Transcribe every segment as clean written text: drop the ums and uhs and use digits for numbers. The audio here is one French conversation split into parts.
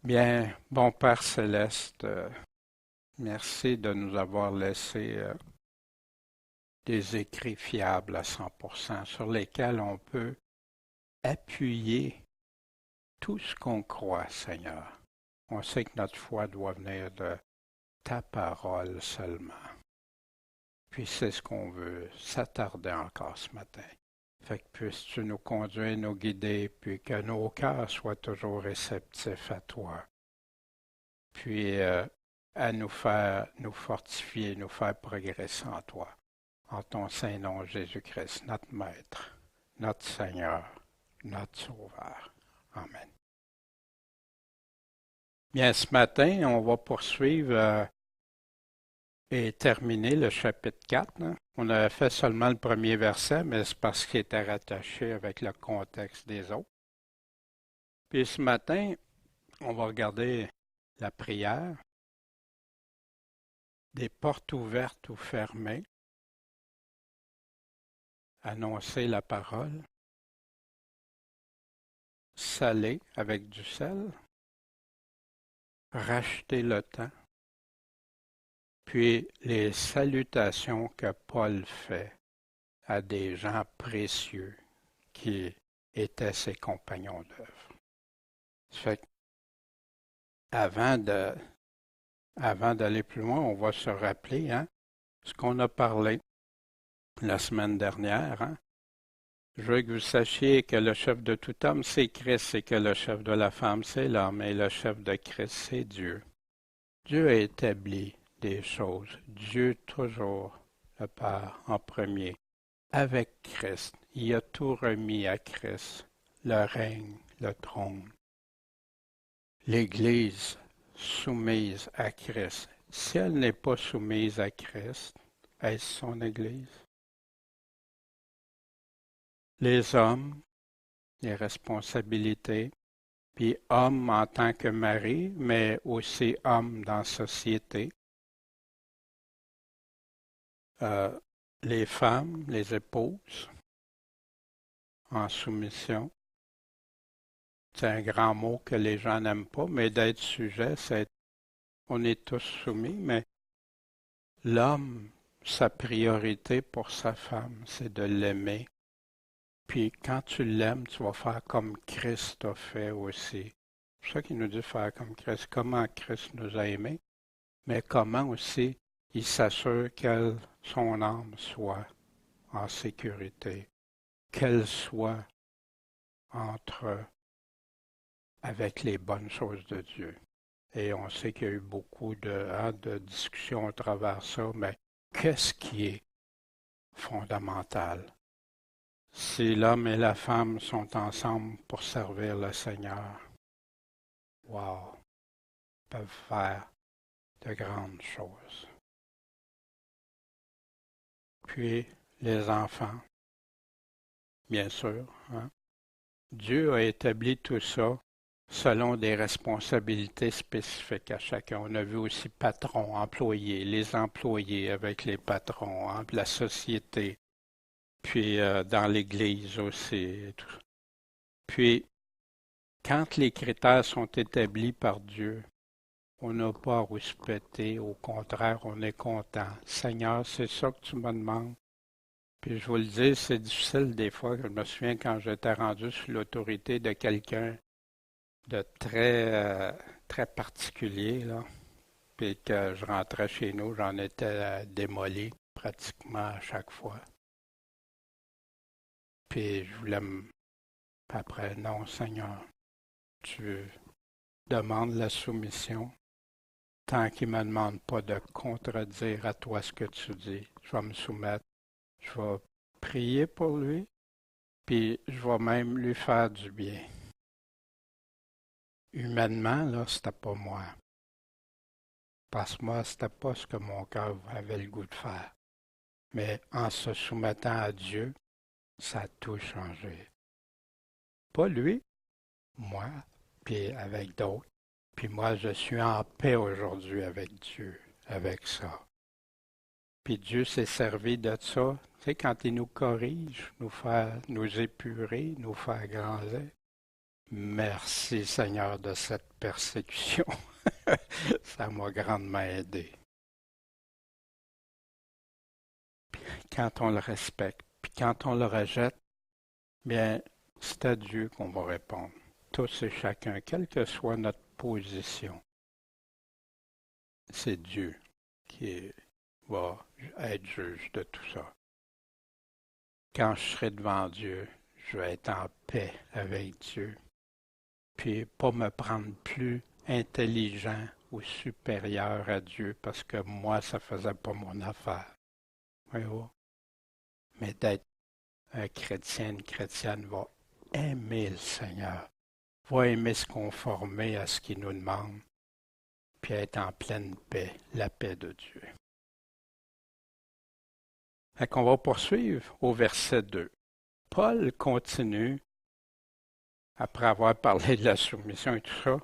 Bien, bon Père céleste, merci de nous avoir laissé des écrits fiables à 100% sur lesquels on peut appuyer tout ce qu'on croit, Seigneur. On sait que notre foi doit venir de ta parole seulement. Puis c'est ce qu'on veut s'attarder encore ce matin. Fait que puisses-tu nous conduire, nous guider, puis que nos cœurs soient toujours réceptifs à toi. Puis à nous faire nous fortifier, nous faire progresser en toi. En ton saint nom, Jésus-Christ, notre Maître, notre Seigneur, notre Sauveur. Amen. Bien, ce matin, on va poursuivre et terminer le chapitre 4. Hein. On avait fait seulement le premier verset, mais c'est parce qu'il était rattaché avec le contexte des autres. Puis ce matin, on va regarder la prière, des portes ouvertes ou fermées, annoncer la parole, saler avec du sel, racheter le temps, puis les salutations que Paul fait à des gens précieux qui étaient ses compagnons d'œuvre. Ça fait avant d'aller plus loin, on va se rappeler ce qu'on a parlé la semaine dernière. Je veux que vous sachiez que le chef de tout homme, c'est Christ, et que le chef de la femme, c'est l'homme, et le chef de Christ, c'est Dieu. Dieu a établi des choses. Dieu toujours, le Père, en premier. Avec Christ, il a tout remis à Christ, le règne, le trône. L'Église soumise à Christ. Si elle n'est pas soumise à Christ, est-ce son Église? Les hommes, les responsabilités, puis hommes en tant que mari, mais aussi hommes dans la société. Euh, les femmes, les épouses, en soumission. C'est un grand mot que les gens n'aiment pas, mais d'être sujet, on est tous soumis, mais l'homme, sa priorité pour sa femme, c'est de l'aimer. Puis quand tu l'aimes, tu vas faire comme Christ a fait aussi. C'est pour ça qu'il nous dit faire comme Christ. Comment Christ nous a aimés, mais comment aussi il s'assure que son âme soit en sécurité, qu'elle soit entre avec les bonnes choses de Dieu. Et on sait qu'il y a eu beaucoup de discussions à travers ça, mais qu'est-ce qui est fondamental? Si l'homme et la femme sont ensemble pour servir le Seigneur, wow, ils peuvent faire de grandes choses. Puis les enfants, bien sûr. Dieu a établi tout ça selon des responsabilités spécifiques à chacun. On a vu aussi patrons, employés, les employés avec les patrons, la société, puis dans l'Église aussi. Puis, quand les critères sont établis par Dieu, on n'a pas à rouspéter, au contraire, on est content. Seigneur, c'est ça que tu me demandes. Puis je vous le dis, c'est difficile des fois. Je me souviens quand j'étais rendu sous l'autorité de quelqu'un de très particulier, là, puis que je rentrais chez nous, j'en étais démoli pratiquement à chaque fois. Puis je voulais me... Après, non, Seigneur, tu demandes la soumission. Tant qu'il ne me demande pas de contredire à toi ce que tu dis, je vais me soumettre. Je vais prier pour lui, puis je vais même lui faire du bien. Humainement, là, c'était pas moi. Parce que moi, c'était pas ce que mon cœur avait le goût de faire. Mais en se soumettant à Dieu, ça a tout changé. Pas lui, moi, puis avec d'autres. Puis moi, je suis en paix aujourd'hui avec Dieu, avec ça. Puis Dieu s'est servi de ça, tu sais, quand il nous corrige, nous faire, nous épurer, nous faire grandir. Merci Seigneur de cette persécution. Ça m'a grandement aidé. Quand on le respecte, puis quand on le rejette, bien, c'est à Dieu qu'on va répondre. Tous et chacun, quelle que soit notre position, c'est Dieu qui va être juge de tout ça. Quand je serai devant Dieu, je vais être en paix avec Dieu, puis pas me prendre plus intelligent ou supérieur à Dieu parce que moi, ça faisait pas mon affaire. Voyez-vous? Mais d'être un chrétien, une chrétienne va aimer le Seigneur, va aimer se conformer à ce qu'il nous demande, puis être en pleine paix, la paix de Dieu. Fait qu'on va poursuivre au verset 2. Paul continue, après avoir parlé de la soumission et tout ça,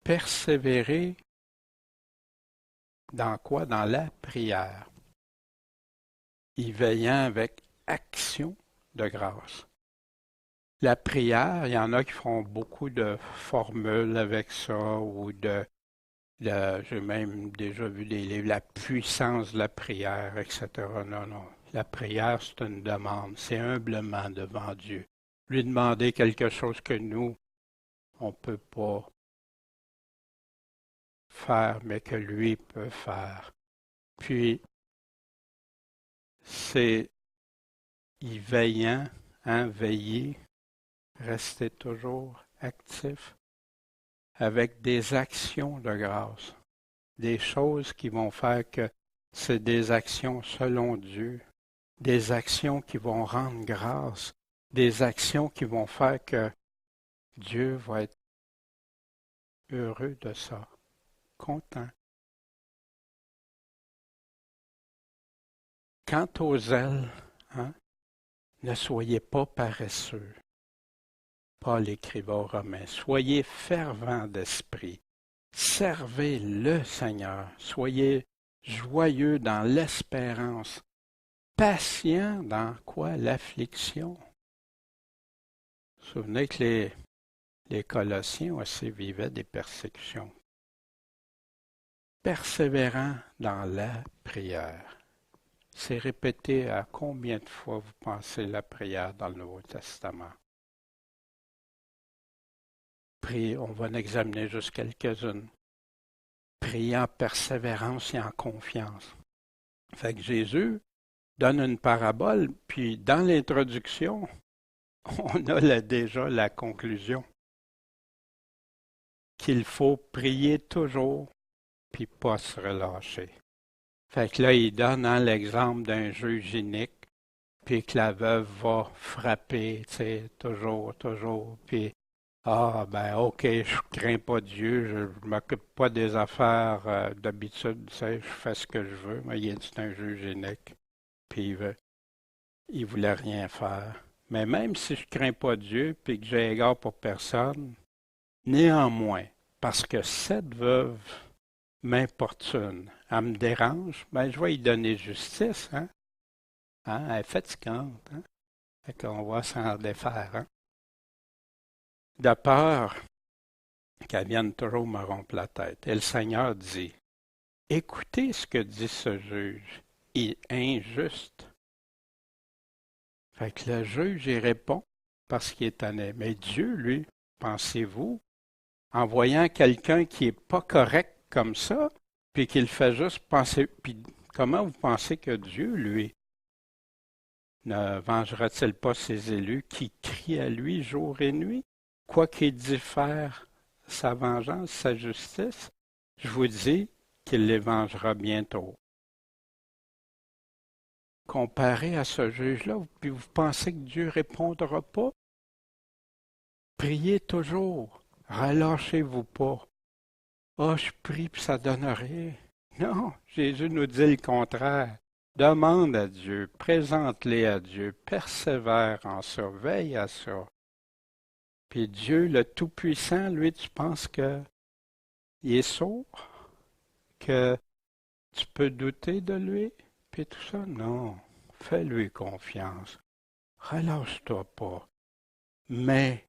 persévérer dans quoi? Dans la prière, y veillant avec action de grâce. La prière, il y en a qui font beaucoup de formules avec ça, ou j'ai même déjà vu des livres, la puissance de la prière, etc. Non, non. La prière, c'est une demande. C'est humblement devant Dieu. Lui demander quelque chose que nous, on ne peut pas faire, mais que lui peut faire. Puis, c'est y veillant, veiller, rester toujours actif avec des actions de grâce, des choses qui vont faire que c'est des actions selon Dieu, des actions qui vont rendre grâce, des actions qui vont faire que Dieu va être heureux de ça, content. Quant aux zèle, hein, ne soyez pas paresseux. Paul écriva aux Romains, soyez fervents d'esprit, servez le Seigneur, soyez joyeux dans l'espérance, patient dans quoi? L'affliction. Vous vous souvenez que les Colossiens aussi vivaient des persécutions. Persévérant dans la prière. C'est répété à combien de fois vous pensez la prière dans le Nouveau Testament? Priez, on va en examiner juste quelques-unes. Priez en persévérance et en confiance. Fait que Jésus donne une parabole, puis dans l'introduction, on a déjà la conclusion. Qu'il faut prier toujours, puis pas se relâcher. Fait que là, il donne l'exemple d'un juge inique, puis que la veuve va frapper, tu sais, toujours, puis ben ok, je crains pas Dieu, je m'occupe pas des affaires d'habitude, tu sais, je fais ce que je veux, mais il est un juge inique, puis il voulait rien faire. Mais même si je crains pas Dieu, puis que j'ai égard pour personne, néanmoins, parce que cette veuve m'importune, elle me dérange, ben je vais y donner justice, hein? Elle est fatigante, hein? Fait qu'on va s'en défaire, hein? De peur qu'elle vienne toujours me rompre la tête. Et le Seigneur dit, écoutez ce que dit ce juge, il est injuste. Fait que le juge y répond parce qu'il est honnête. Mais Dieu, lui, pensez-vous, en voyant quelqu'un qui est pas correct comme ça, puis qu'il fait juste penser, puis comment vous pensez que Dieu, lui, ne vengera-t-il pas ses élus qui crient à lui jour et nuit? Quoi qu'il diffère sa vengeance, sa justice, je vous dis qu'il les vengera bientôt. Comparé à ce juge-là, puis vous pensez que Dieu ne répondra pas? Priez toujours, relâchez-vous pas. Je prie puis ça donne rien. Non, Jésus nous dit le contraire. Demande à Dieu, présente-les à Dieu, persévère en ça, veille à ça. Puis Dieu, le Tout-Puissant, lui, tu penses qu'il est sourd? Que tu peux douter de lui? Puis tout ça? Non. Fais-lui confiance. Relâche-toi pas. Mais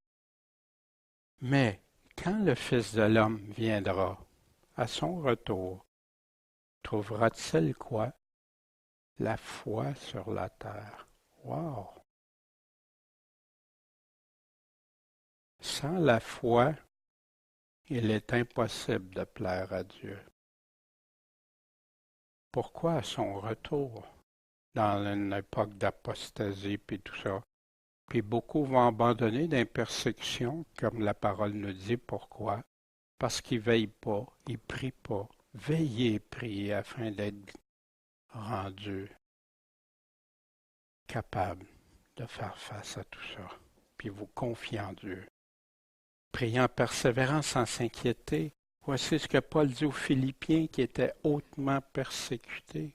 Mais quand le Fils de l'homme viendra, à son retour, trouvera-t-il quoi? La foi sur la terre. Wow! Sans la foi, il est impossible de plaire à Dieu. Pourquoi à son retour, dans une époque d'apostasie puis tout ça? Puis beaucoup vont abandonner dans les persécutions, comme la parole nous dit. Pourquoi? Parce qu'ils ne veillent pas, ils ne prient pas. Veillez et priez afin d'être rendus capables de faire face à tout ça. Puis vous confiez en Dieu. Priez en persévérance sans s'inquiéter. Voici ce que Paul dit aux Philippiens qui étaient hautement persécutés.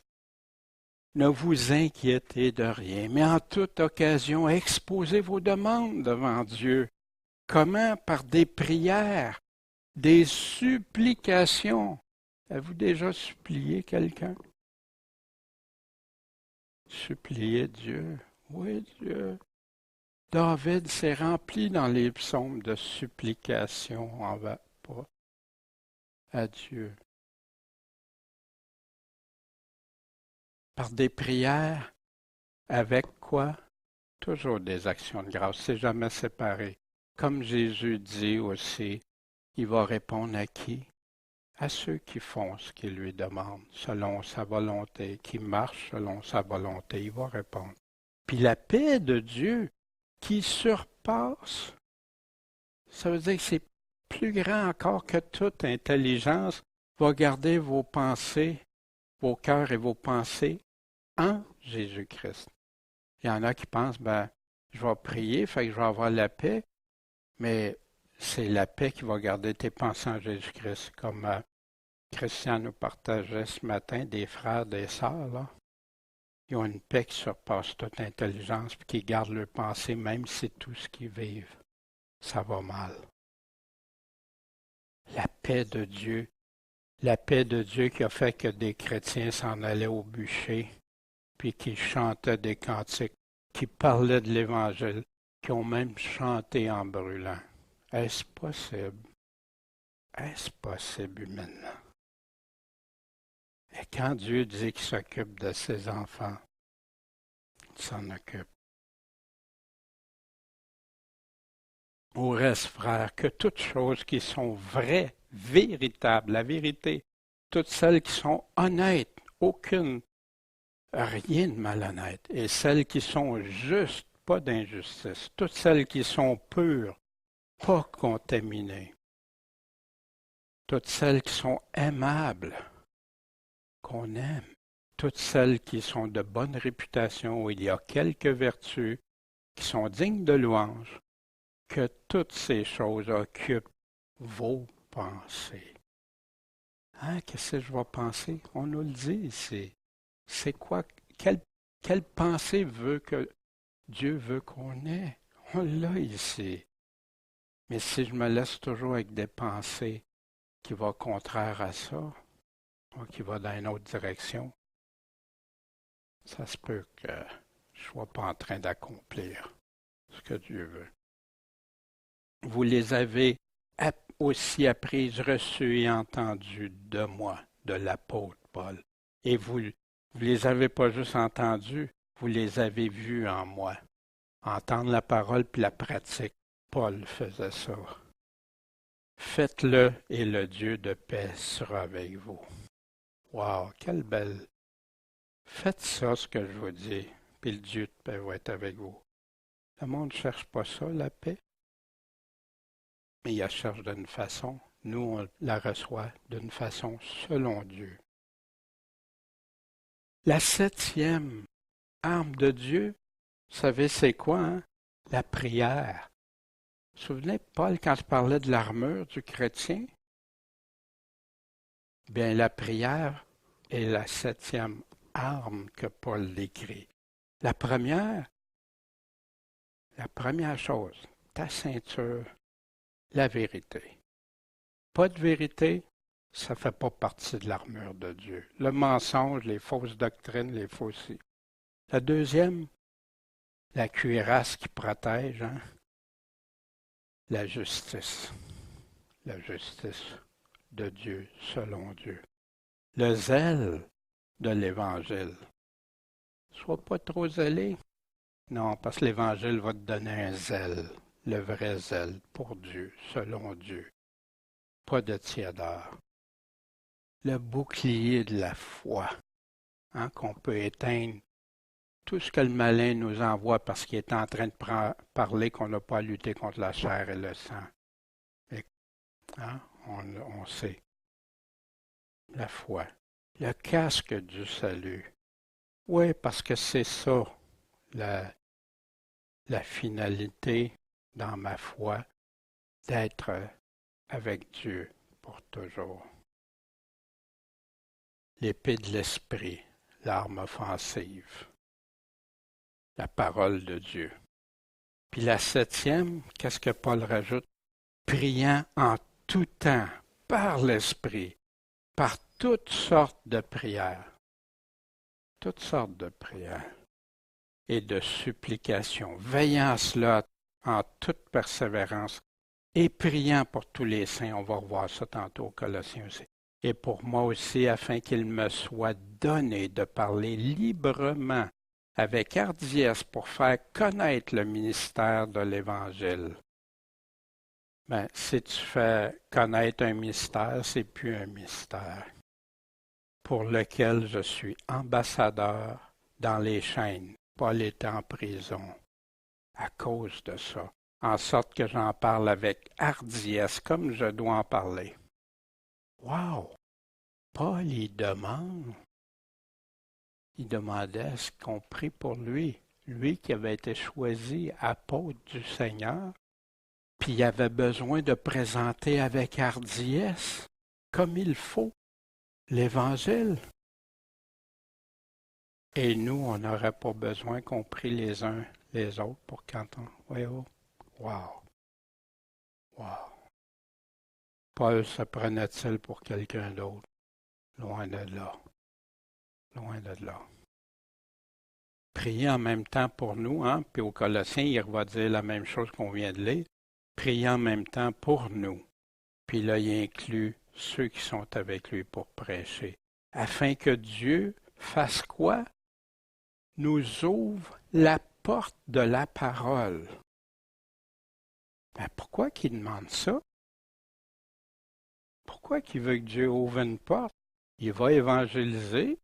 Ne vous inquiétez de rien, mais en toute occasion, exposez vos demandes devant Dieu. Comment? Par des prières, des supplications. Avez-vous déjà supplié quelqu'un? Supplier Dieu. Oui, Dieu. David s'est rempli dans les psaumes de supplications à Dieu. Par des prières, avec quoi? Toujours des actions de grâce, c'est jamais séparé. Comme Jésus dit aussi, il va répondre à qui? À ceux qui font ce qu'il lui demande, selon sa volonté, qui marchent selon sa volonté, il va répondre. Puis la paix de Dieu qui surpasse, ça veut dire que c'est plus grand encore que toute intelligence, va garder vos pensées, vos cœurs et vos pensées en Jésus-Christ. Il y en a qui pensent, je vais prier, fait que je vais avoir la paix, mais c'est la paix qui va garder tes pensées en Jésus-Christ, comme Christian nous partageait ce matin, des frères, des sœurs, là. Ils ont une paix qui surpasse toute intelligence, puis qui garde leurs pensées, même si tout ce qu'ils vivent, ça va mal. La paix de Dieu qui a fait que des chrétiens s'en allaient au bûcher, puis qui chantaient des cantiques, qui parlaient de l'Évangile, qui ont même chanté en brûlant. Est-ce possible? Est-ce possible humainement? Et quand Dieu dit qu'il s'occupe de ses enfants, il s'en occupe. Au reste, frères, que toutes choses qui sont vraies, véritables, la vérité, toutes celles qui sont honnêtes, rien de malhonnête, et celles qui sont justes, pas d'injustice, toutes celles qui sont pures, pas contaminées, toutes celles qui sont aimables, qu'on aime, toutes celles qui sont de bonne réputation, où il y a quelques vertus, qui sont dignes de louange, que toutes ces choses occupent vos pensées. Hein, qu'est-ce que je vais penser? On nous le dit ici. C'est quoi? Quelle pensée Dieu veut qu'on ait? On l'a ici. Mais si je me laisse toujours avec des pensées qui vont contraire à ça, ou qui vont dans une autre direction, ça se peut que je ne sois pas en train d'accomplir ce que Dieu veut. Vous les avez aussi apprises, reçues et entendues de moi, de l'apôtre Paul. Et vous les avez pas juste entendues, vous les avez vues en moi. Entendre la parole puis la pratique. Paul faisait ça. Faites-le et le Dieu de paix sera avec vous. Wow, quelle belle. Faites ça, ce que je vous dis, puis le Dieu de paix va être avec vous. Le monde ne cherche pas ça, la paix. Mais il la cherche d'une façon. Nous, on la reçoit d'une façon selon Dieu. La 7e arme de Dieu, vous savez c'est quoi, hein? La prière. Vous vous souvenez, Paul, quand il parlait de l'armure du chrétien? Bien, la prière est la 7e arme que Paul décrit. La première chose, ta ceinture, la vérité. Pas de vérité, ça ne fait pas partie de l'armure de Dieu. Le mensonge, les fausses doctrines, les faussetés. La deuxième, la cuirasse qui protège, hein? la justice de Dieu selon Dieu. Le zèle de l'Évangile. Sois pas trop zélé. Non, parce que l'Évangile va te donner un zèle, le vrai zèle pour Dieu, selon Dieu. Pas de tiédeur. Le bouclier de la foi, qu'on peut éteindre tout ce que le malin nous envoie parce qu'il est en train de parler qu'on n'a pas à lutter contre la chair et le sang. Et, on sait. La foi. Le casque du salut. Oui, parce que c'est ça, la finalité dans ma foi, d'être avec Dieu pour toujours. L'épée de l'esprit, l'arme offensive, la parole de Dieu. Puis la septième, qu'est-ce que Paul rajoute? Priant en tout temps, par l'esprit, par toutes sortes de prières. Toutes sortes de prières et de supplications, veillant à cela en toute persévérance et priant pour tous les saints. On va revoir ça tantôt aux Colossiens aussi. Et pour moi aussi, afin qu'il me soit donné de parler librement avec hardiesse pour faire connaître le ministère de l'Évangile. Ben, si tu fais connaître un mystère, c'est plus un mystère. Pour lequel je suis ambassadeur dans les chaînes. Paul était en prison à cause de ça, en sorte que j'en parle avec hardiesse, comme je dois en parler. Wow! Paul, il demandait à ce qu'on prie pour lui, lui qui avait été choisi apôtre du Seigneur, puis il avait besoin de présenter avec hardiesse, comme il faut, l'Évangile. Et nous, on n'aurait pas besoin qu'on prie les uns les autres pour quand on... Oui, oh. Wow! Wow! Paul se prenait-il pour quelqu'un d'autre? Loin de là. Loin de là. Prier en même temps pour nous, puis aux Colossiens, il va dire la même chose qu'on vient de lire. Prier en même temps pour nous. Puis là, il inclut ceux qui sont avec lui pour prêcher. Afin que Dieu fasse quoi? Nous ouvre la porte de la parole. Ben, pourquoi qu'il demande ça? Pourquoi qu'il veut que Dieu ouvre une porte? Il va évangéliser,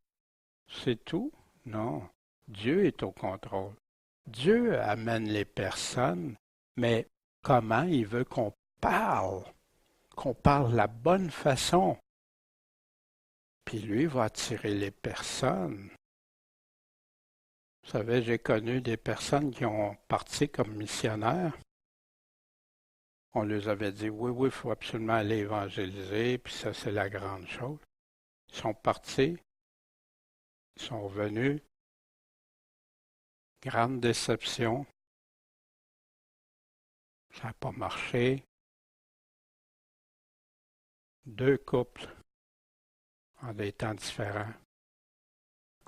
c'est tout? Non. Dieu est au contrôle. Dieu amène les personnes, mais comment il veut qu'on parle la bonne façon. Puis lui va attirer les personnes. Vous savez, j'ai connu des personnes qui ont parti comme missionnaires. On leur avait dit, oui, il faut absolument aller évangéliser, puis ça, c'est la grande chose. Ils sont partis, ils sont revenus. Grande déception. Ça n'a pas marché. 2 couples en des temps différents,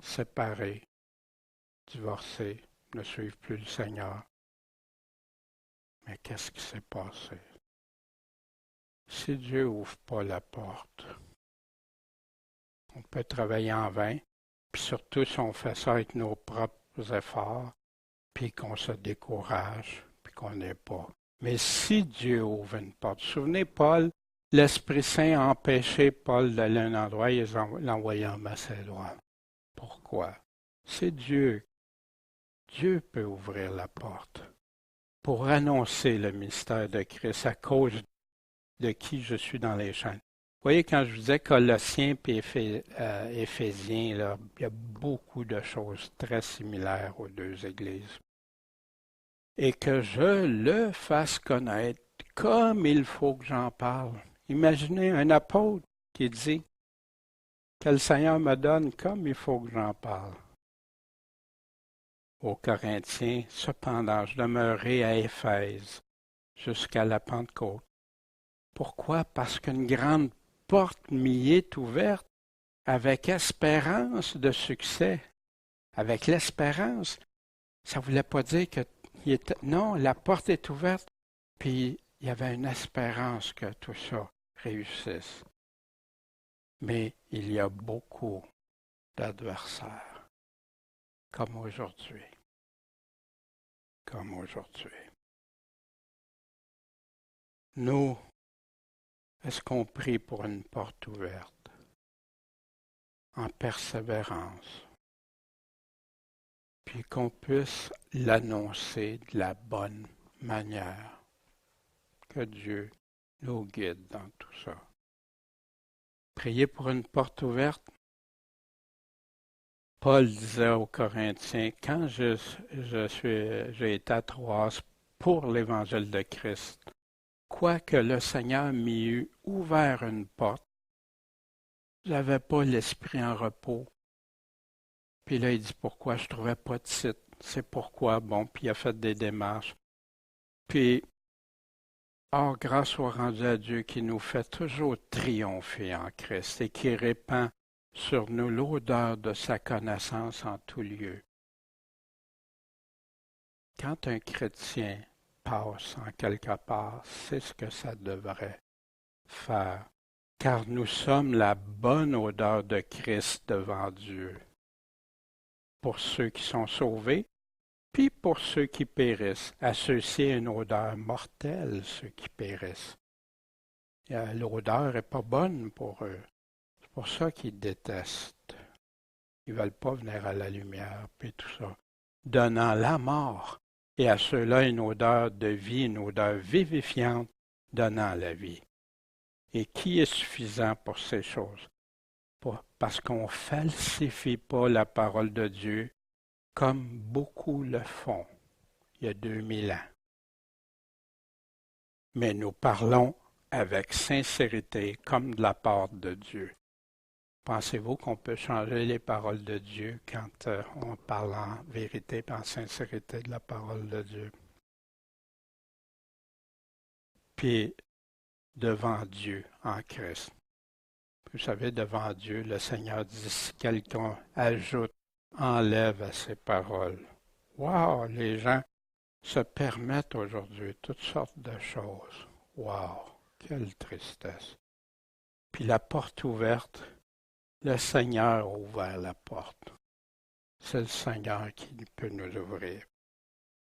séparés, divorcés, ne suivent plus le Seigneur. Mais qu'est-ce qui s'est passé? Si Dieu n'ouvre pas la porte, on peut travailler en vain, puis surtout si on fait ça avec nos propres efforts, puis qu'on se décourage, puis qu'on n'est pas. Mais si Dieu ouvre une porte, souvenez Paul, l'Esprit Saint a empêché Paul d'aller à un endroit, il l'a envoyé en Macédoine. Pourquoi? C'est Dieu. Dieu peut ouvrir la porte pour annoncer le mystère de Christ à cause de qui je suis dans les chaînes. Vous voyez, quand je vous disais Colossiens et Éphésiens, là, il y a beaucoup de choses très similaires aux deux églises. Et que je le fasse connaître comme il faut que j'en parle. Imaginez un apôtre qui dit que le Seigneur me donne comme il faut que j'en parle. Aux Corinthiens, cependant, je demeurai à Éphèse jusqu'à la Pentecôte. Pourquoi? Parce qu'une grande porte m'y est ouverte avec espérance de succès. Avec l'espérance, ça ne voulait pas dire que... Non, la porte est ouverte, puis Il y avait une espérance que tout ça réussisse. Mais il y a beaucoup d'adversaires, comme aujourd'hui. Comme aujourd'hui. Nous, est-ce qu'on prie pour une porte ouverte, en persévérance, puis qu'on puisse l'annoncer de la bonne manière, que Dieu nous guide dans tout ça. Prier pour une porte ouverte. Paul disait aux Corinthiens, quand j'ai été à Troas pour l'évangile de Christ, quoique le Seigneur m'y eût ouvert une porte, je n'avais pas l'esprit en repos. Puis là, il dit pourquoi je ne trouvais pas de site. C'est pourquoi, bon, puis il a fait des démarches. Puis, grâce soit rendue à Dieu qui nous fait toujours triompher en Christ et qui répand sur nous l'odeur de sa connaissance en tout lieu. Quand un chrétien passe en quelque part, c'est ce que ça devrait faire, car nous sommes la bonne odeur de Christ devant Dieu, pour ceux qui sont sauvés, puis pour ceux qui périssent. À ceux-ci, une odeur mortelle, ceux qui périssent. L'odeur n'est pas bonne pour eux. C'est pour ça qu'ils détestent. Ils ne veulent pas venir à la lumière, puis tout ça. Donnant la mort, et à ceux-là une odeur de vie, une odeur vivifiante, donnant la vie. Et qui est suffisant pour ces choses? Parce qu'on ne falsifie pas la parole de Dieu comme beaucoup le font il y a 2000 ans. Mais nous parlons avec sincérité comme de la part de Dieu. Pensez-vous qu'on peut changer les paroles de Dieu quand on parle en vérité et en sincérité de la parole de Dieu? Puis, devant Dieu en Christ. Vous savez, devant Dieu, le Seigneur dit, si quelqu'un ajoute, enlève à ses paroles. Wow, les gens se permettent aujourd'hui toutes sortes de choses. Wow, quelle tristesse. Puis la porte ouverte, le Seigneur a ouvert la porte. C'est le Seigneur qui peut nous ouvrir.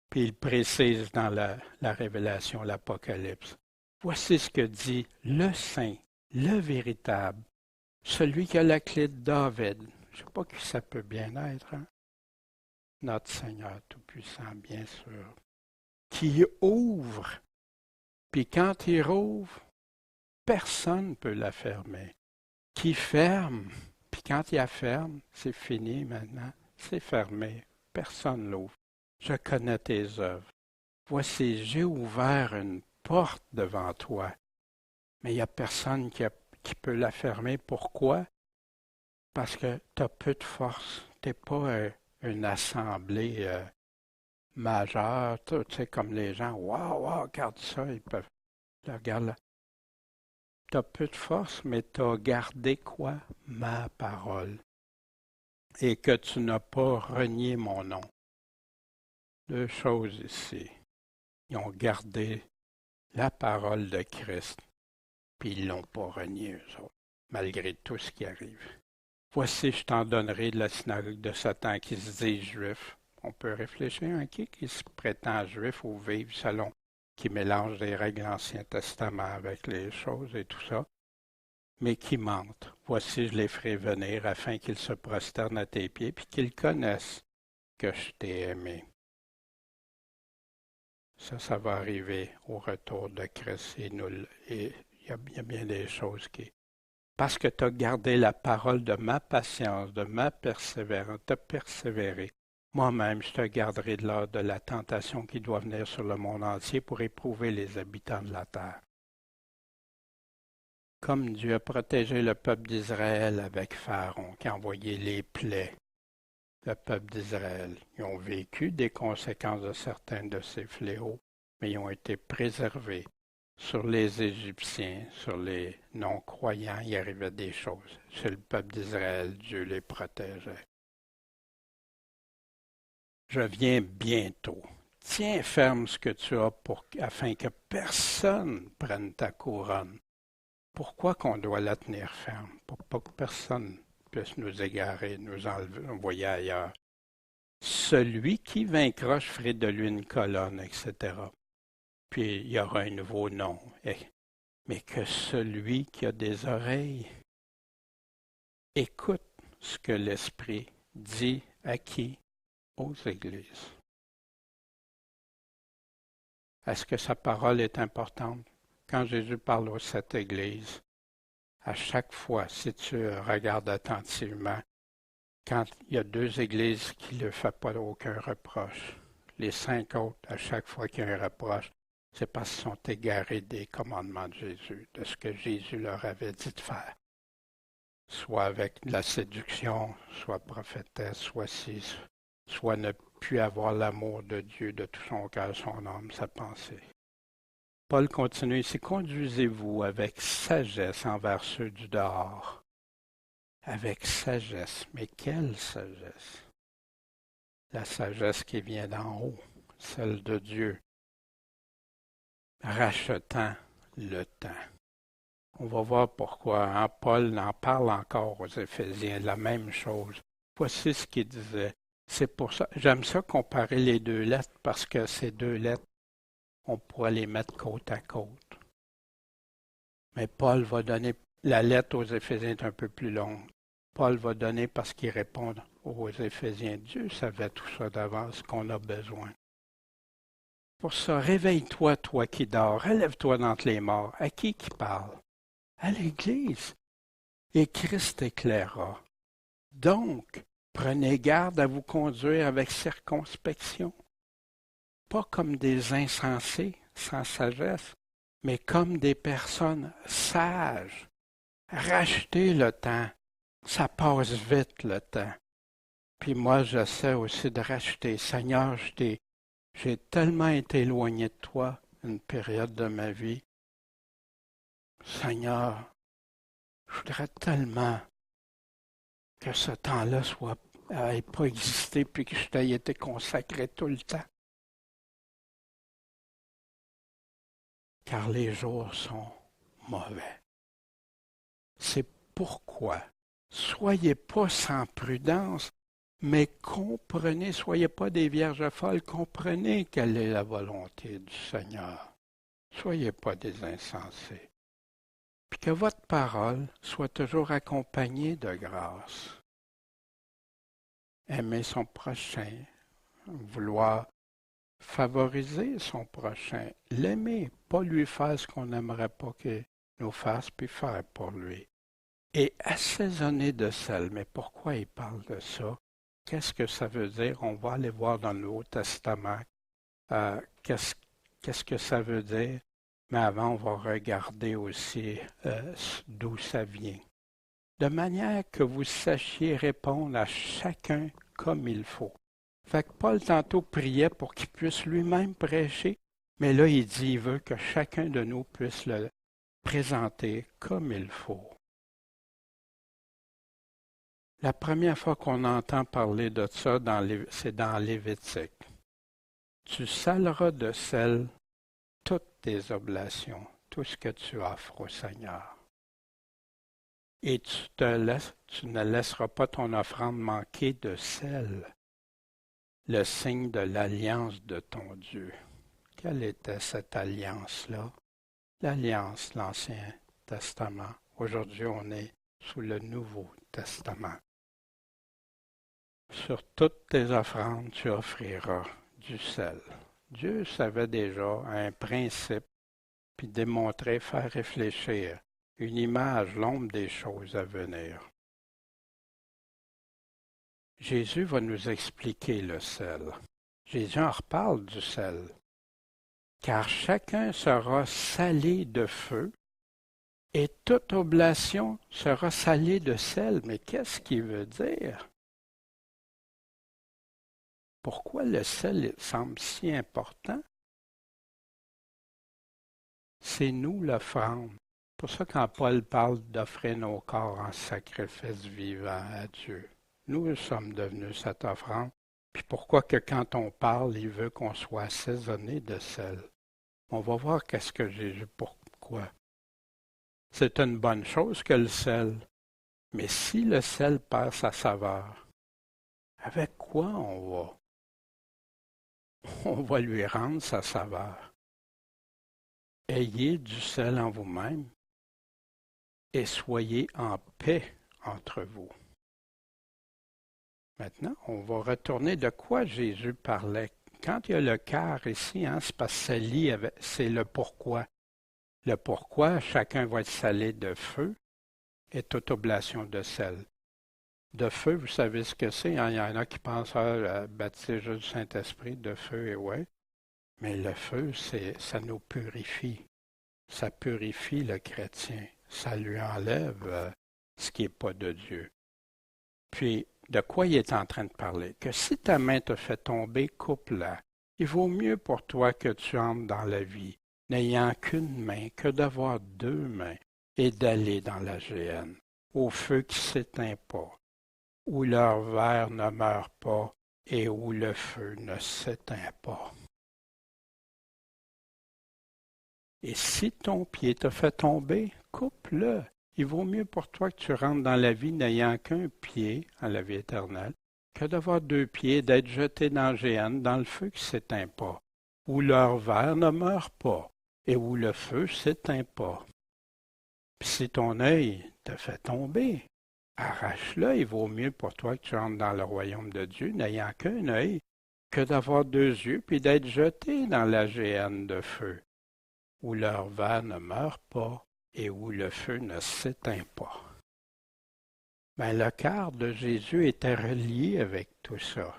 Puis il précise dans la Révélation, l'Apocalypse. Voici ce que dit le Saint, le véritable, celui qui a la clé de David. Je ne sais pas qui ça peut bien être, hein? Notre Seigneur Tout-Puissant, bien sûr, qui ouvre. Puis quand il rouvre, personne ne peut la fermer. Qui ferme, puis quand il la ferme, c'est fini maintenant, c'est fermé, personne ne l'ouvre. Je connais tes œuvres. Voici, j'ai ouvert une porte devant toi, mais il n'y a personne qui peut la fermer. Pourquoi? Parce que tu as peu de force. Tu n'es pas une assemblée majeure, tu sais, comme les gens. Waouh, wow, regarde ça, ils peuvent. Regarde là. Tu as peu de force, mais tu as gardé quoi? Ma parole. Et que tu n'as pas renié mon nom. Deux choses ici. Ils ont gardé la parole de Christ, puis ils ne l'ont pas renié, eux autres, malgré tout ce qui arrive. Voici, je t'en donnerai de la synagogue de Satan qui se dit juif. On peut réfléchir à qui se prétend juif ou vivre selon, qui mélange les règles de l'Ancien Testament avec les choses et tout ça, mais qui mentent. Voici, je les ferai venir afin qu'ils se prosternent à tes pieds, puis qu'ils connaissent que je t'ai aimé. Ça va arriver au retour de Christ et il y a bien des choses qui... Parce que tu as gardé la parole de ma patience, de ma persévérance, tu as persévéré. Moi-même, je te garderai de l'heure de la tentation qui doit venir sur le monde entier pour éprouver les habitants de la terre. Comme Dieu a protégé le peuple d'Israël avec Pharaon, qui a envoyé les plaies, le peuple d'Israël, ils ont vécu des conséquences de certains de ces fléaux, mais ils ont été préservés. Sur les Égyptiens, sur les non-croyants, il arrivait des choses. Sur le peuple d'Israël, Dieu les protégeait. Je viens bientôt. Tiens ferme ce que tu as afin que personne prenne ta couronne. Pourquoi qu'on doit la tenir ferme? Pour pas que personne puisse nous égarer, nous envoyer ailleurs. Celui qui vaincra, je ferai de lui une colonne, etc. Puis il y aura un nouveau nom. Mais que celui qui a des oreilles écoute ce que l'Esprit dit à qui? Aux églises. Est-ce que sa parole est importante? Quand Jésus parle aux 7 églises, à chaque fois, si tu regardes attentivement, quand il y a 2 églises qui ne font pas aucun reproche, les 5 autres, à chaque fois qu'il y a un reproche, c'est parce qu'ils sont égarés des commandements de Jésus, de ce que Jésus leur avait dit de faire. Soit avec la séduction, soit prophétesse, soit soit ne plus avoir l'amour de Dieu de tout son cœur, son âme, sa pensée. Paul continue ici, conduisez-vous avec sagesse envers ceux du dehors. Avec sagesse. Mais quelle sagesse? La sagesse qui vient d'en haut, celle de Dieu, rachetant le temps. On va voir pourquoi. Hein? Paul en parle encore aux Éphésiens, la même chose. Voici ce qu'il disait. C'est pour ça, j'aime ça comparer les 2 lettres parce que ces 2 lettres, on pourrait les mettre côte à côte. Mais Paul va donner, la lettre aux Éphésiens est un peu plus longue. Paul va donner parce qu'il répond aux Éphésiens. Dieu savait tout ça d'avance qu'on a besoin. Pour ça, réveille-toi, toi qui dors, relève-toi d'entre les morts. À qui parle? À l'Église. Et Christ éclairera. Donc, prenez garde à vous conduire avec circonspection, pas comme des insensés, sans sagesse, mais comme des personnes sages. Rachetez le temps. Ça passe vite, le temps. Puis moi, j'essaie aussi de racheter. Seigneur, j'ai tellement été éloigné de toi une période de ma vie. Seigneur, je voudrais tellement que ce temps-là n'ait pas existé puis que je t'ai été consacré tout le temps. Car les jours sont mauvais. C'est pourquoi soyez pas sans prudence, mais comprenez, soyez pas des vierges folles, comprenez quelle est la volonté du Seigneur. Soyez pas des insensés. Puis que votre parole soit toujours accompagnée de grâce. Aimer son prochain, vouloir favoriser son prochain, l'aimer, pas lui faire ce qu'on n'aimerait pas qu'il nous fasse, puis faire pour lui. Et assaisonner de sel. Mais pourquoi il parle de ça? Qu'est-ce que ça veut dire? On va aller voir dans le Nouveau Testament qu'est-ce que ça veut dire. Mais avant, on va regarder aussi d'où ça vient. De manière que vous sachiez répondre à chacun comme il faut. Fait que Paul tantôt priait pour qu'il puisse lui-même prêcher, mais là il dit qu'il veut que chacun de nous puisse le présenter comme il faut. La première fois qu'on entend parler de ça, c'est dans Lévitique. Tu saleras de sel toutes tes oblations, tout ce que tu offres au Seigneur. Et tu ne laisseras pas ton offrande manquer de sel, le signe de l'alliance de ton Dieu. Quelle était cette alliance-là? L'alliance, l'Ancien Testament. Aujourd'hui, on est sous le Nouveau Testament. Sur toutes tes offrandes, tu offriras du sel. Dieu savait déjà un principe, puis démontrer, faire réfléchir, une image, l'ombre des choses à venir. Jésus va nous expliquer le sel. Jésus en reparle du sel. Car chacun sera salé de feu, et toute oblation sera salée de sel. Mais qu'est-ce qu'il veut dire? Pourquoi le sel semble si important? C'est nous l'offrande. C'est pour ça quand Paul parle d'offrir nos corps en sacrifice vivant à Dieu, nous sommes devenus cette offrande, Puis pourquoi que quand on parle, il veut qu'on soit assaisonné de sel? On va voir qu'est-ce que Jésus, pourquoi. C'est une bonne chose que le sel. Mais si le sel perd sa saveur, avec quoi on va lui rendre sa saveur? Ayez du sel en vous-même et soyez en paix entre vous. Maintenant, on va retourner de quoi Jésus parlait. Quand il y a le quart ici, c'est parce que ça lie avec, c'est le pourquoi. Le pourquoi, chacun va être salé de feu et toute oblation de sel. De feu, vous savez ce que c'est, hein? Il y en a qui pensent à baptiser du Saint-Esprit, de feu, et ouais. Mais le feu, ça nous purifie. Ça purifie le chrétien. Ça lui enlève ce qui n'est pas de Dieu. Puis, de quoi il est en train de parler? Que si ta main te fait tomber, coupe-la. Il vaut mieux pour toi que tu entres dans la vie, n'ayant qu'une main, que d'avoir deux mains et d'aller dans la géhenne, au feu qui s'éteint pas, où leur verre ne meurt pas et où le feu ne s'éteint pas. Et si ton pied te fait tomber, coupe-le. Il vaut mieux pour toi que tu rentres dans la vie n'ayant qu'un pied, à la vie éternelle, que d'avoir deux pieds et d'être jeté dans Géhenne, dans le feu qui ne s'éteint pas, où leur verre ne meurt pas et où le feu ne s'éteint pas. Puis si ton œil te fait tomber, arrache-le. Il vaut mieux pour toi que tu entres dans le royaume de Dieu n'ayant qu'un œil, que d'avoir deux yeux puis d'être jeté dans la géhenne de feu, où leur verre ne meurt pas et où le feu ne s'éteint pas. Mais le quart de Jésus était relié avec tout ça.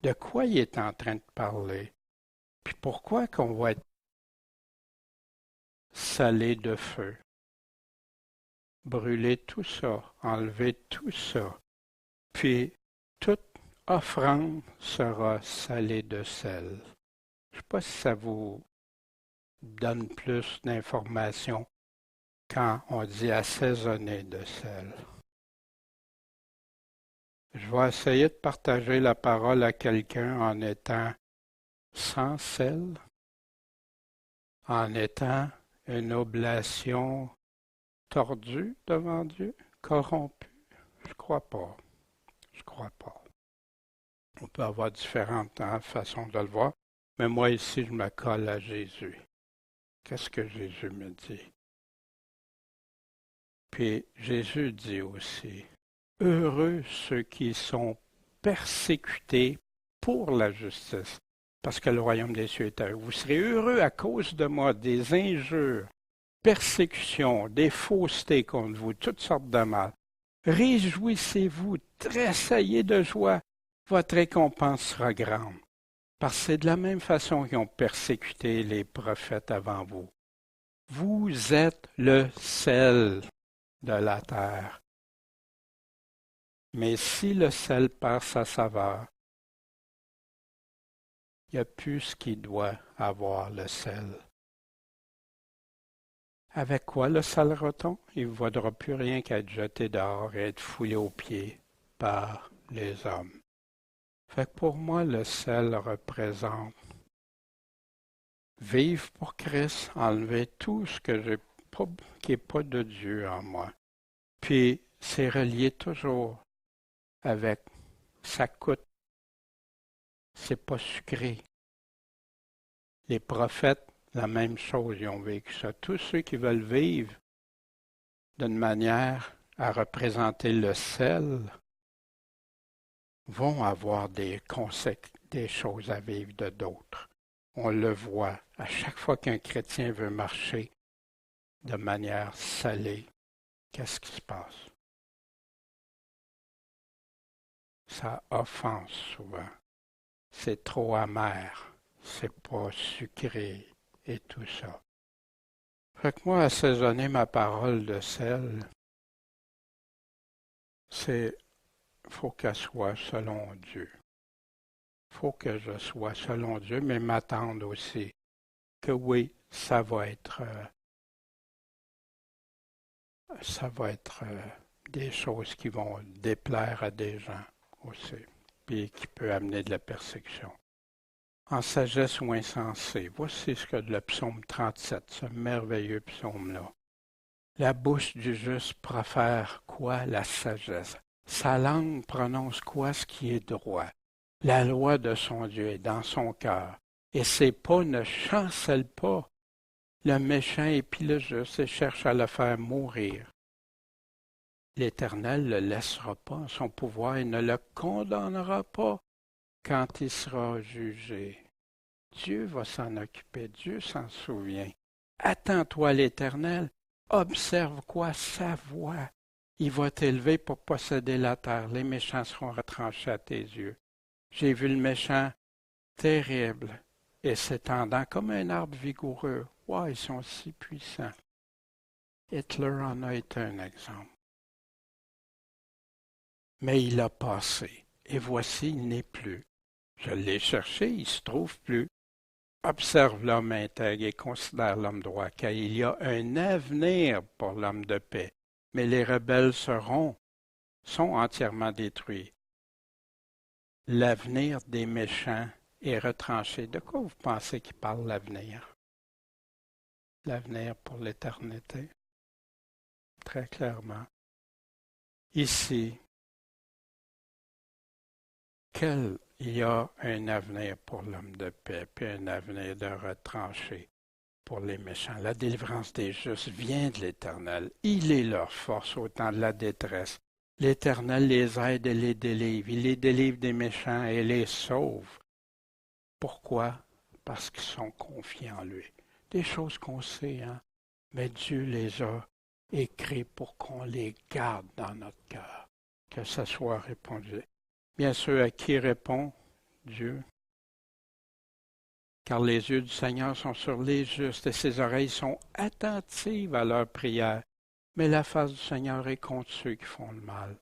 De quoi il est en train de parler? Puis pourquoi qu'on va être salé de feu? Brûler tout ça, enlever tout ça. Puis toute offrande sera salée de sel. Je ne sais pas si ça vous donne plus d'informations quand on dit assaisonner de sel. Je vais essayer de partager la parole à quelqu'un en étant sans sel, en étant une oblation tordue devant Dieu, corrompue. Je crois pas. Je crois pas. On peut avoir différentes façons de le voir, mais moi ici, je me colle à Jésus. Qu'est-ce que Jésus me dit? Puis Jésus dit aussi, heureux ceux qui sont persécutés pour la justice, parce que le royaume des cieux est à eux. Vous serez heureux à cause de moi, des injures, persécutions, des faussetés contre vous, toutes sortes de mal. Réjouissez-vous, tressaillez de joie, votre récompense sera grande. Parce que c'est de la même façon qu'ils ont persécuté les prophètes avant vous. Vous êtes le sel de la terre. Mais si le sel perd sa saveur, il n'y a plus ce qui doit avoir le sel. Avec quoi le salera-t-on? Il ne vaudra plus rien qu'à être jeté dehors et être foulé aux pieds par les hommes. Fait que pour moi, le sel représente vivre pour Christ, enlever tout ce que j'ai pas, qui n'est pas de Dieu en moi. Puis c'est relié toujours avec ça coûte. C'est pas sucré. Les prophètes, la même chose, ils ont vécu ça. Tous ceux qui veulent vivre d'une manière à représenter le sel vont avoir des choses à vivre de d'autres. On le voit à chaque fois qu'un chrétien veut marcher de manière salée. Qu'est-ce qui se passe? Ça offense souvent. C'est trop amer. C'est pas sucré et tout ça. Fait que moi, assaisonner ma parole de sel, c'est faut qu'elle soit selon Dieu. Faut que je sois selon Dieu, mais m'attendre aussi que oui, ça va être des choses qui vont déplaire à des gens aussi. puis qui peut amener de la persécution. En sagesse ou insensé, voici ce que le psaume 37, ce merveilleux psaume-là. La bouche du juste profère quoi? La sagesse. Sa langue prononce quoi? Ce qui est droit. La loi de son Dieu est dans son cœur, et ses pas ne chancellent pas. Le méchant épie le juste et cherche à le faire mourir. L'Éternel ne le laissera pas en son pouvoir et ne le condamnera pas quand il sera jugé. Dieu va s'en occuper, Dieu s'en souvient. Attends-toi à l'Éternel, observe quoi? Sa voix. Il va t'élever pour posséder la terre, les méchants seront retranchés à tes yeux. J'ai vu le méchant terrible et s'étendant comme un arbre vigoureux. Wow, ils sont si puissants. Hitler en a été un exemple. Mais il a passé, et voici, il n'est plus. Je l'ai cherché, il ne se trouve plus. Observe l'homme intègre et considère l'homme droit, car il y a un avenir pour l'homme de paix. Mais les rebelles sont entièrement détruits. L'avenir des méchants est retranché. De quoi vous pensez qu'il parle l'avenir? L'avenir pour l'éternité. Très clairement. Ici, il y a un avenir pour l'homme de paix, puis un avenir de retranché pour les méchants. La délivrance des justes vient de l'Éternel. Il est leur force au temps de la détresse. L'Éternel les aide et les délivre. Il les délivre des méchants et les sauve. Pourquoi? Parce qu'ils sont confiés en lui. Des choses qu'on sait, hein? Mais Dieu les a écrits pour qu'on les garde dans notre cœur, que ça soit répondu. Bien sûr, à qui répond Dieu? Car les yeux du Seigneur sont sur les justes et ses oreilles sont attentives à leurs prières. Mais la face du Seigneur est contre ceux qui font le mal.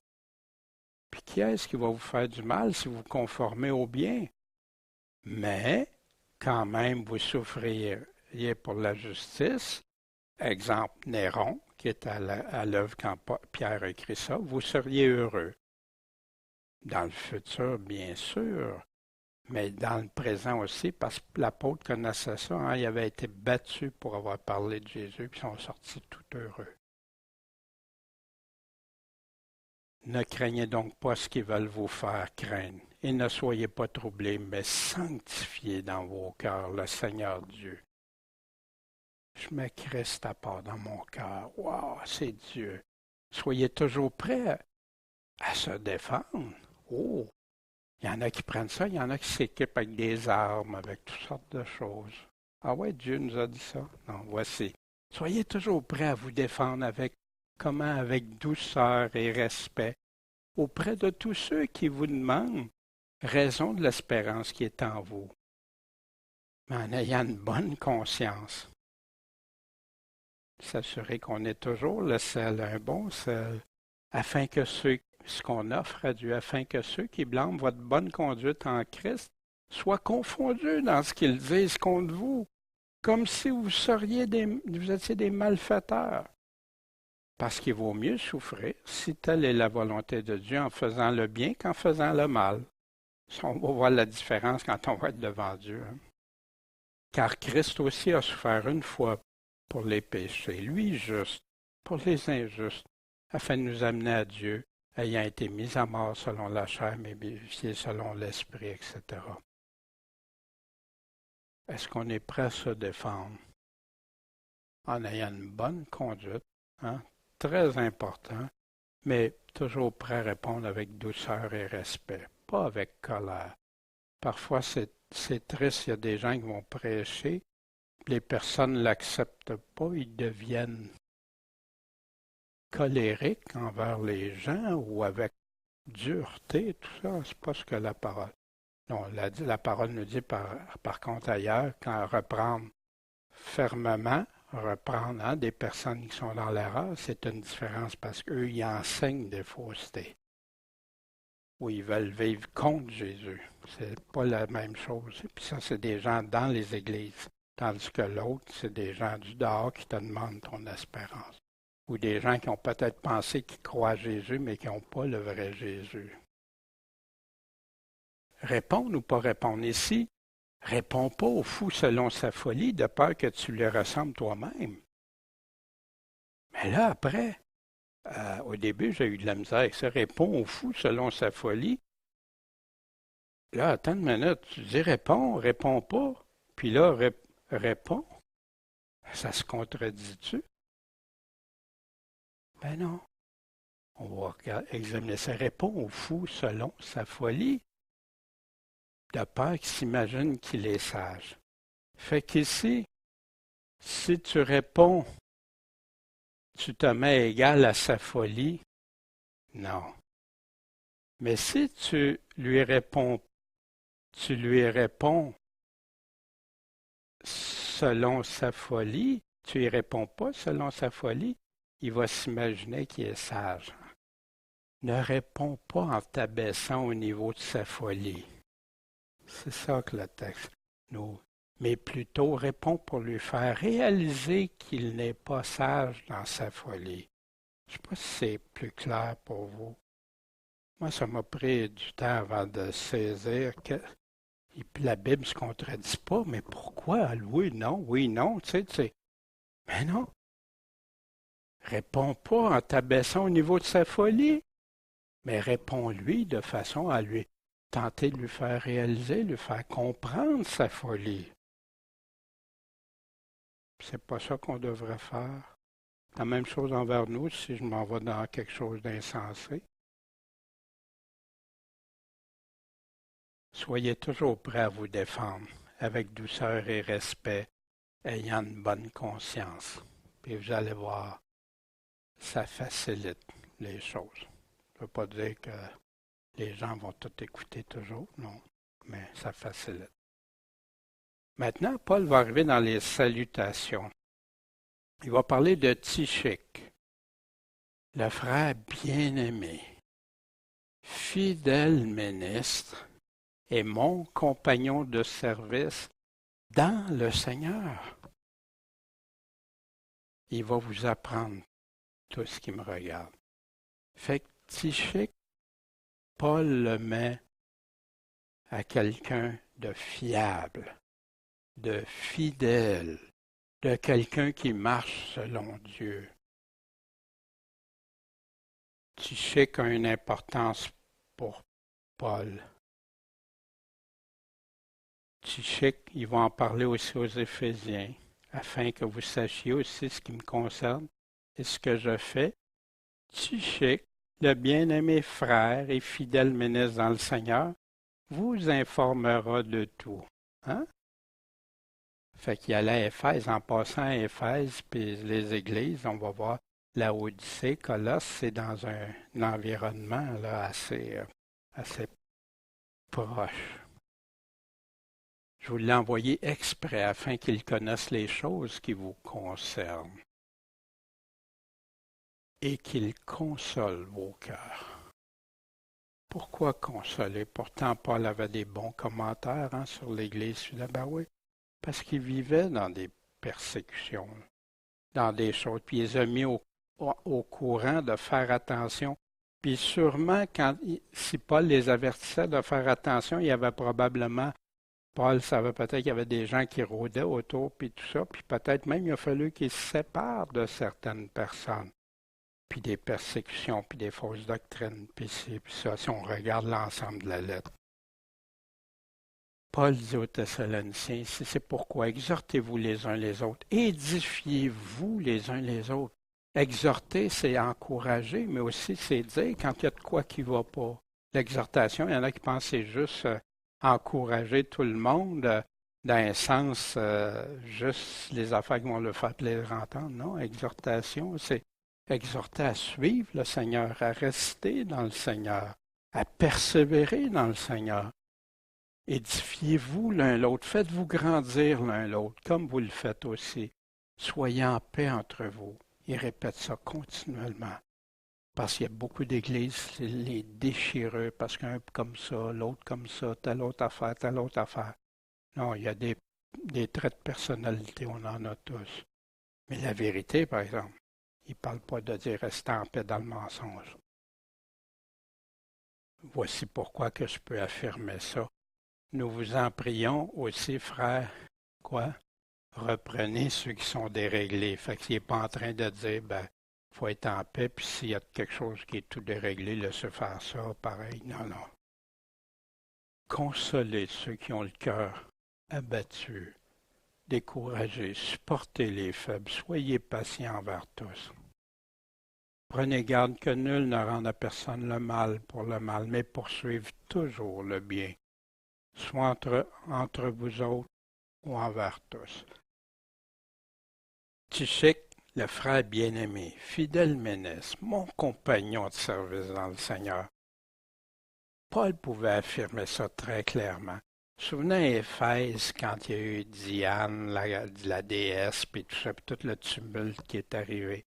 Puis qui est-ce qui va vous faire du mal si vous vous conformez au bien? Mais, quand même, vous souffriez pour la justice. Exemple, Néron, qui est à l'œuvre quand Pierre a écrit ça, vous seriez heureux. Dans le futur, bien sûr, mais dans le présent aussi, parce que l'apôtre connaissait ça, hein, il avait été battu pour avoir parlé de Jésus, puis ils sont sortis tout heureux. Ne craignez donc pas ce qu'ils veulent vous faire craindre, et ne soyez pas troublés, mais sanctifiez dans vos cœurs le Seigneur Dieu. Je mets Christ à part dans mon cœur. Wow, c'est Dieu. Soyez toujours prêts à se défendre. Oh, il y en a qui prennent ça, il y en a qui s'équipent avec des armes, avec toutes sortes de choses. Ah ouais, Dieu nous a dit ça. Non, voici. Soyez toujours prêts à vous défendre avec comment? Avec douceur et respect auprès de tous ceux qui vous demandent raison de l'espérance qui est en vous. Mais en ayant une bonne conscience. S'assurer qu'on est toujours le sel, un bon sel, afin que ce qu'on offre à Dieu, afin que ceux qui blâment votre bonne conduite en Christ soient confondus dans ce qu'ils disent contre vous, comme si vous étiez des malfaiteurs. Parce qu'il vaut mieux souffrir, si telle est la volonté de Dieu, en faisant le bien qu'en faisant le mal. On va voir la différence quand on va être devant Dieu. Hein. Car Christ aussi a souffert une fois pour les péchés, lui juste, pour les injustes, afin de nous amener à Dieu, ayant été mis à mort selon la chair, mais vivifié selon l'esprit, etc. Est-ce qu'on est prêt à se défendre en ayant une bonne conduite, hein? Très important, mais toujours prêt à répondre avec douceur et respect, pas avec colère. Parfois, c'est triste, il y a des gens qui vont prêcher, les personnes ne l'acceptent pas, ils deviennent colériques envers les gens ou avec dureté, tout ça, c'est pas ce que la parole. Non, la parole nous dit par contre ailleurs, quand reprendre fermement, reprendre hein, des personnes qui sont dans l'erreur, c'est une différence parce qu'eux, ils enseignent des faussetés. Ou ils veulent vivre contre Jésus. C'est pas la même chose. Et puis ça, c'est des gens dans les églises. Tandis que l'autre, c'est des gens du dehors qui te demandent ton espérance. Ou des gens qui ont peut-être pensé qu'ils croient à Jésus, mais qui n'ont pas le vrai Jésus. Répondre ou pas répondre. Ici, réponds pas au fou selon sa folie, de peur que tu lui ressembles toi-même. Mais là, après, au début, j'ai eu de la misère avec ça. Réponds au fou selon sa folie. Là, attends une minute. Tu dis réponds pas. Puis là, réponds. Ça se contredit-tu? Ben non. On va examiner ça. Réponds au fou selon sa folie, de peur qu'il s'imagine qu'il est sage. Fait qu'ici, si tu réponds, tu te mets égal à sa folie, non. Mais si tu lui réponds selon sa folie, tu lui réponds pas selon sa folie, il va s'imaginer qu'il est sage. Ne réponds pas en t'abaissant au niveau de sa folie. C'est ça que le texte nous... Mais plutôt réponds pour lui faire réaliser qu'il n'est pas sage dans sa folie. Je ne sais pas si c'est plus clair pour vous. Moi, ça m'a pris du temps avant de saisir que la Bible ne se contredit pas, mais pourquoi? Oui, non, tu sais. Mais non, réponds pas en t'abaissant au niveau de sa folie, mais réponds-lui de façon à lui tenter de lui faire réaliser, lui faire comprendre sa folie. C'est pas ça qu'on devrait faire. La même chose envers nous si je m'en vais dans quelque chose d'insensé. Soyez toujours prêts à vous défendre, avec douceur et respect, ayant une bonne conscience. Puis vous allez voir, ça facilite les choses. Je ne veux pas dire que les gens vont tout écouter toujours, non, mais ça facilite. Maintenant, Paul va arriver dans les salutations. Il va parler de Tychik, le frère bien-aimé, fidèle ministre et mon compagnon de service dans le Seigneur. Il va vous apprendre tout ce qui me regarde. Fait que Tychik, Paul le met à quelqu'un de fiable, de fidèle, de quelqu'un qui marche selon Dieu. Tychik a une importance pour Paul. Tychik, il va en parler aussi aux Éphésiens, afin que vous sachiez aussi ce qui me concerne et ce que je fais. Tychik, le bien-aimé frère et fidèle ministre dans le Seigneur, vous informera de tout. Hein? Fait qu'il allait à Éphèse, en passant à Éphèse, puis les églises, on va voir la Odyssée, Colosse, c'est dans un environnement là, assez proche. Je vous l'ai envoyé exprès afin qu'ils connaissent les choses qui vous concernent et qu'ils consolent vos cœurs. Pourquoi consoler? Pourtant, Paul avait des bons commentaires sur l'Église sud-Africaine. Oui, parce qu'il vivait dans des persécutions, dans des choses. Puis il les a mis au courant de faire attention. Puis sûrement, si Paul les avertissait de faire attention, il y avait probablement, Paul savait peut-être qu'il y avait des gens qui rôdaient autour, puis tout ça, puis peut-être même il a fallu qu'il se sépare de certaines personnes, puis des persécutions, puis des fausses doctrines, puis ça, si on regarde l'ensemble de la lettre. Paul dit aux Thessaloniciens, c'est pourquoi exhortez-vous les uns les autres, édifiez-vous les uns les autres. Exhorter, c'est encourager, mais aussi c'est dire quand il y a de quoi qui ne va pas. L'exhortation, il y en a qui pensent que c'est juste encourager tout le monde dans un sens juste les affaires qui vont le faire plaisir entendre. Non, exhortation, c'est exhorter à suivre le Seigneur, à rester dans le Seigneur, à persévérer dans le Seigneur. Édifiez-vous l'un l'autre, faites-vous grandir l'un l'autre, comme vous le faites aussi. Soyez en paix entre vous. Il répète ça continuellement. Parce qu'il y a beaucoup d'églises, les déchireux, parce qu'un comme ça, l'autre comme ça, telle autre affaire, telle autre affaire. Non, il y a des traits de personnalité, on en a tous. Mais la vérité, par exemple, il ne parle pas de dire rester en paix dans le mensonge. Voici pourquoi que je peux affirmer ça. Nous vous en prions aussi, frères, quoi? Reprenez ceux qui sont déréglés. Fait qu'il n'est pas en train de dire, ben, faut être en paix, puis s'il y a quelque chose qui est tout déréglé, laissez faire ça, pareil. Non, non. Consolez ceux qui ont le cœur abattu, découragés, supportez les faibles, soyez patients envers tous. Prenez garde que nul ne rende à personne le mal pour le mal, mais poursuive toujours le bien, soit entre vous autres ou envers tous. Tichic, le frère bien-aimé, fidèle Ménès, mon compagnon de service dans le Seigneur. Paul pouvait affirmer ça très clairement. Souvenez à Éphèse quand il y a eu Diane, la déesse, puis tout ça, puis tout le tumulte qui est arrivé.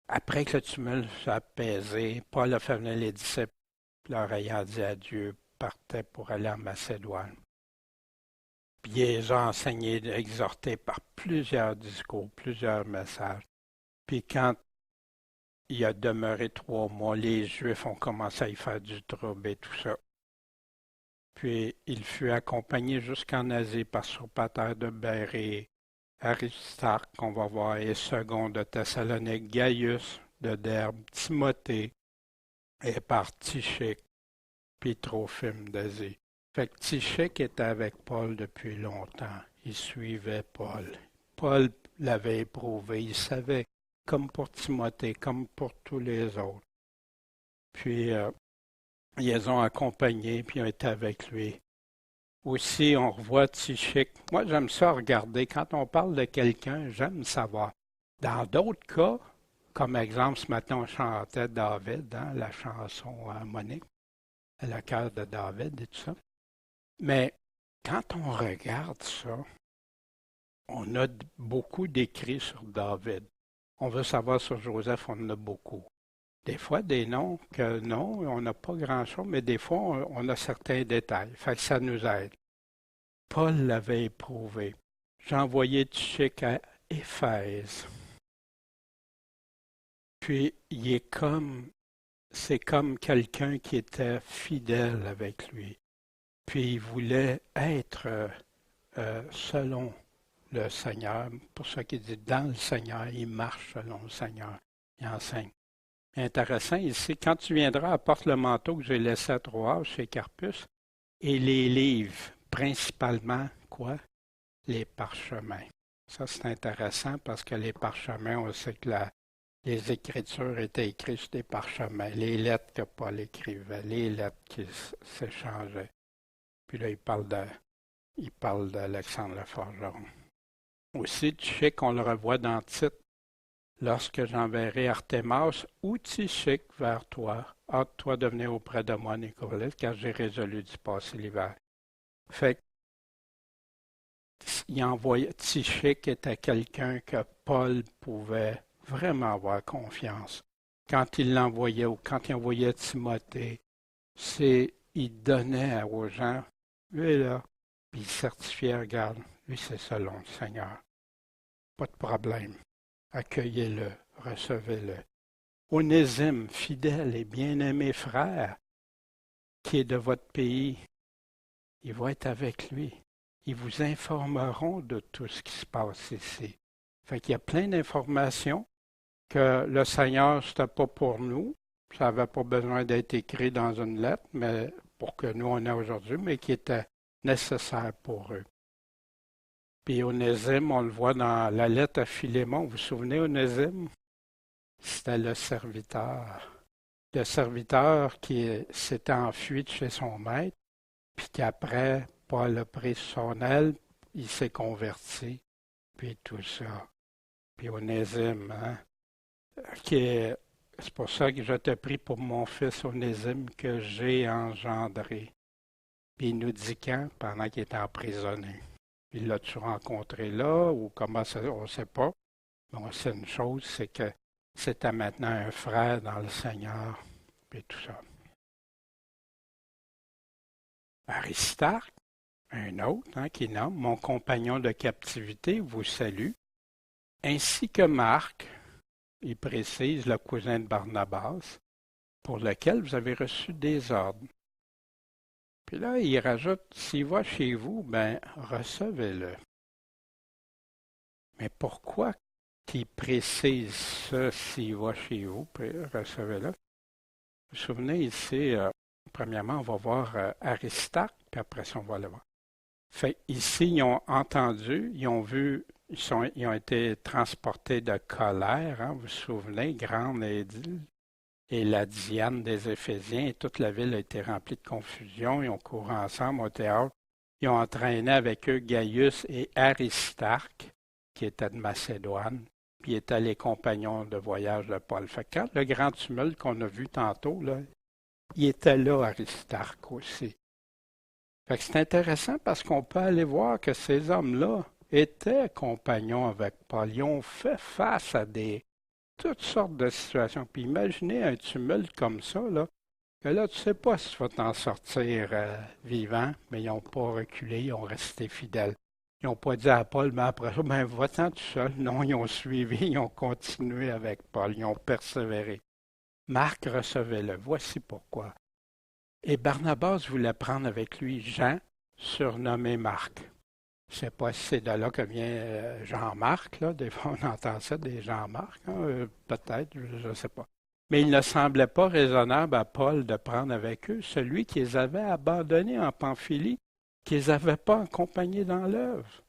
Après que le tumulte s'est apaisé, Paul a fait venir les disciples, leur ayant dit adieu, partait pour aller en Macédoine. Puis il les a enseignés, exhortés par plusieurs discours, plusieurs messages. Puis quand il a demeuré 3 mois, les Juifs ont commencé à y faire du trouble et tout ça. Puis il fut accompagné jusqu'en Asie par Sopater de Bérée, Aristarque, qu'on va voir, et Second de Thessalonique, Gaius de Derbe, Timothée, et par Tychique, puis Trophime d'Asie. Fait que Tychique était avec Paul depuis longtemps. Il suivait Paul. Paul l'avait éprouvé. Il savait, comme pour Timothée, comme pour tous les autres. Puis, ils les ont accompagnés, puis ils ont été avec lui. Aussi, on revoit Tychique. Moi, j'aime ça regarder. Quand on parle de quelqu'un, j'aime savoir. Dans d'autres cas, comme exemple, ce matin, on chantait David, hein, la chanson harmonique, le cœur de David et tout ça. Mais quand on regarde ça, on a beaucoup d'écrits sur David. On veut savoir sur Joseph, on en a beaucoup. Des fois, des noms que non, on n'a pas grand-chose, mais des fois, on a certains détails. Fait que ça nous aide. Paul l'avait éprouvé. J'ai envoyé Tychique à Éphèse. Puis, c'est comme quelqu'un qui était fidèle avec lui. Puis, il voulait être selon le Seigneur. Pour ça qu'il dit, dans le Seigneur, il marche selon le Seigneur. Il enseigne. Intéressant ici, quand tu viendras, apporte le manteau que j'ai laissé à Troas chez Carpus et les livres, principalement, quoi? Les parchemins. Ça, c'est intéressant parce que les parchemins, on sait que les Écritures étaient écrites sur des parchemins, les lettres que Paul écrivait, les lettres qui s'échangeaient. Puis là, il parle d'Alexandre le Forgeron. Aussi, tu sais qu'on le revoit dans Tite. Lorsque j'enverrai Artémas ou Tychique vers toi, hâte-toi de venir auprès de moi, Nicolas, car j'ai résolu d'y passer l'hiver. Fait qu'il envoyait, Tychique était quelqu'un que Paul pouvait vraiment avoir confiance. Quand il l'envoyait ou quand il envoyait Timothée, il donnait aux gens, lui là, puis il certifiait, regarde, lui c'est selon le Seigneur. Pas de problème. Accueillez-le, recevez-le. Onésime, fidèle et bien-aimé frère, qui est de votre pays, il va être avec lui. Ils vous informeront de tout ce qui se passe ici. Fait qu'il y a plein d'informations que le Seigneur, c'était pas pour nous. Ça n'avait pas besoin d'être écrit dans une lettre, mais pour que nous on ait aujourd'hui, mais qui était nécessaire pour eux. Puis Onésime, on le voit dans la lettre à Philémon. Vous vous souvenez, Onésime? C'était le serviteur. Le serviteur qui s'était enfui de chez son maître, puis qu'après, Paul a pris son aile, il s'est converti, puis tout ça. Puis Onésime, hein? C'est pour ça que je te prie pour mon fils Onésime que j'ai engendré. Puis il nous dit quand, pendant qu'il était emprisonné. Il l'a-tu rencontré là ou comment ça, on ne sait pas. Mais on sait une chose, c'est que c'était maintenant un frère dans le Seigneur, et tout ça. Aristarque, un autre, hein, qui nomme mon compagnon de captivité, vous salue, ainsi que Marc, il précise le cousin de Barnabas, pour lequel vous avez reçu des ordres. Puis là, il rajoute, s'il va chez vous, ben, recevez-le. Mais pourquoi qu'il précise ça, s'il va chez vous, recevez-le? Vous vous souvenez ici, premièrement, on va voir Aristarque, puis après ça, on va le voir. Fait ici, ils ont entendu, ils ont vu, ils ont été transportés de colère, hein, vous vous souvenez, grande et la Diane des Éphésiens, et toute la ville a été remplie de confusion, ils ont couru ensemble au théâtre, ils ont entraîné avec eux Gaius et Aristarque, qui étaient de Macédoine, puis étaient les compagnons de voyage de Paul. Fait que quand le grand tumulte qu'on a vu tantôt, là, il était là, Aristarque aussi. Fait que c'est intéressant parce qu'on peut aller voir que ces hommes-là étaient compagnons avec Paul. Ils ont fait face à toutes sortes de situations. Puis imaginez un tumulte comme ça, là, que là, tu ne sais pas si tu vas t'en sortir vivant, mais ils n'ont pas reculé, ils ont resté fidèles. Ils n'ont pas dit à Paul, mais après ça, ben va-t'en tout seul. Non, ils ont suivi, ils ont continué avec Paul, ils ont persévéré. Marc recevait-le. Voici pourquoi. Et Barnabas voulait prendre avec lui Jean, surnommé Marc. Je ne sais pas si c'est de là que vient Jean-Marc, là. Des fois, on entend ça, des Jean-Marc, hein, peut-être, je ne sais pas. Mais il ne semblait pas raisonnable à Paul de prendre avec eux celui qui les avait abandonnés en Pamphylie, qui les avait pas accompagnés dans l'œuvre.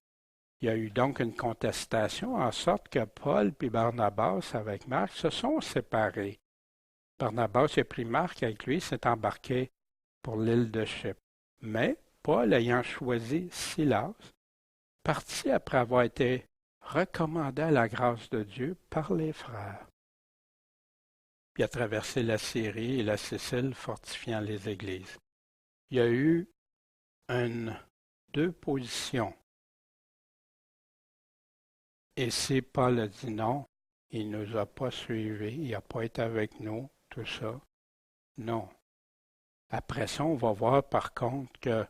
Il y a eu donc une contestation, en sorte que Paul et Barnabas, avec Marc, se sont séparés. Barnabas a pris Marc avec lui, s'est embarqué pour l'île de Chypre. Mais Paul, ayant choisi Silas, partit après avoir été recommandé à la grâce de Dieu par les frères. Il a traversé la Syrie et la Sicile, fortifiant les églises. Il y a eu deux positions. Et si Paul a dit non, il ne nous a pas suivis, il n'a pas été avec nous, tout ça, non. Après ça, on va voir par contre que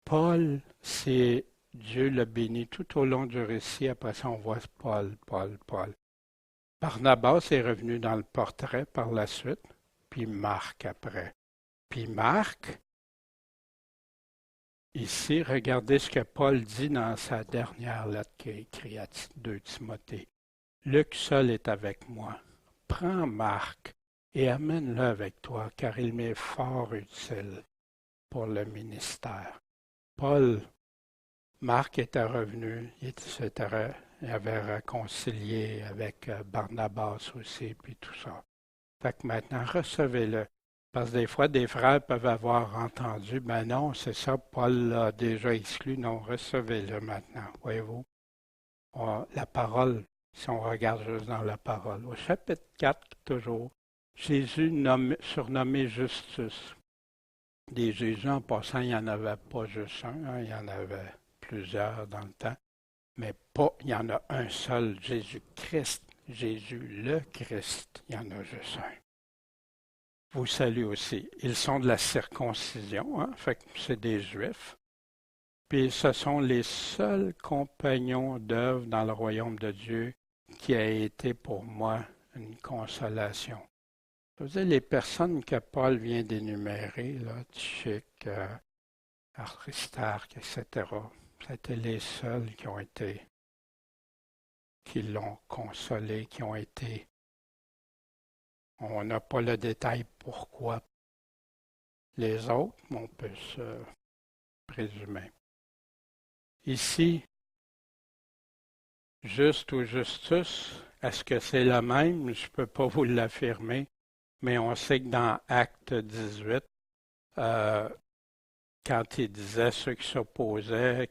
Paul, c'est Dieu l'a béni tout au long du récit. Après ça, on voit Paul, Paul, Paul. Barnabas est revenu dans le portrait par la suite, puis Marc après. Puis Marc, ici, regardez ce que Paul dit dans sa dernière lettre qu'il a écrite à 2 Timothée. Luc seul est avec moi. Prends Marc et amène-le avec toi, car il m'est fort utile pour le ministère. Marc était revenu, il avait réconcilié avec Barnabas aussi, puis tout ça. Fait que maintenant, recevez-le. Parce que des fois, des frères peuvent avoir entendu, ben non, c'est ça, Paul l'a déjà exclu. Non, recevez-le maintenant, voyez-vous. La parole, si on regarde juste dans la parole. Au chapitre 4, toujours, Jésus surnommé Justus. Des Jésus, en passant, il n'y en avait pas juste un, hein, il y en avait plusieurs dans le temps, mais pas, il y en a un seul, Jésus-Christ, Jésus le Christ, il y en a juste un. Vous saluez aussi. Ils sont de la circoncision, hein, fait que c'est des Juifs. Puis ce sont les seuls compagnons d'œuvre dans le royaume de Dieu qui a été pour moi une consolation. Vous savez, les personnes que Paul vient d'énumérer, là, Tychique, Aristarque, etc., c'était les seuls qui l'ont consolé, qui ont été. On n'a pas le détail pourquoi. Les autres, on peut se présumer. Ici, juste ou Justus, est-ce que c'est le même? Je ne peux pas vous l'affirmer, mais on sait que dans Acte 18, quand il disait ceux qui s'opposaient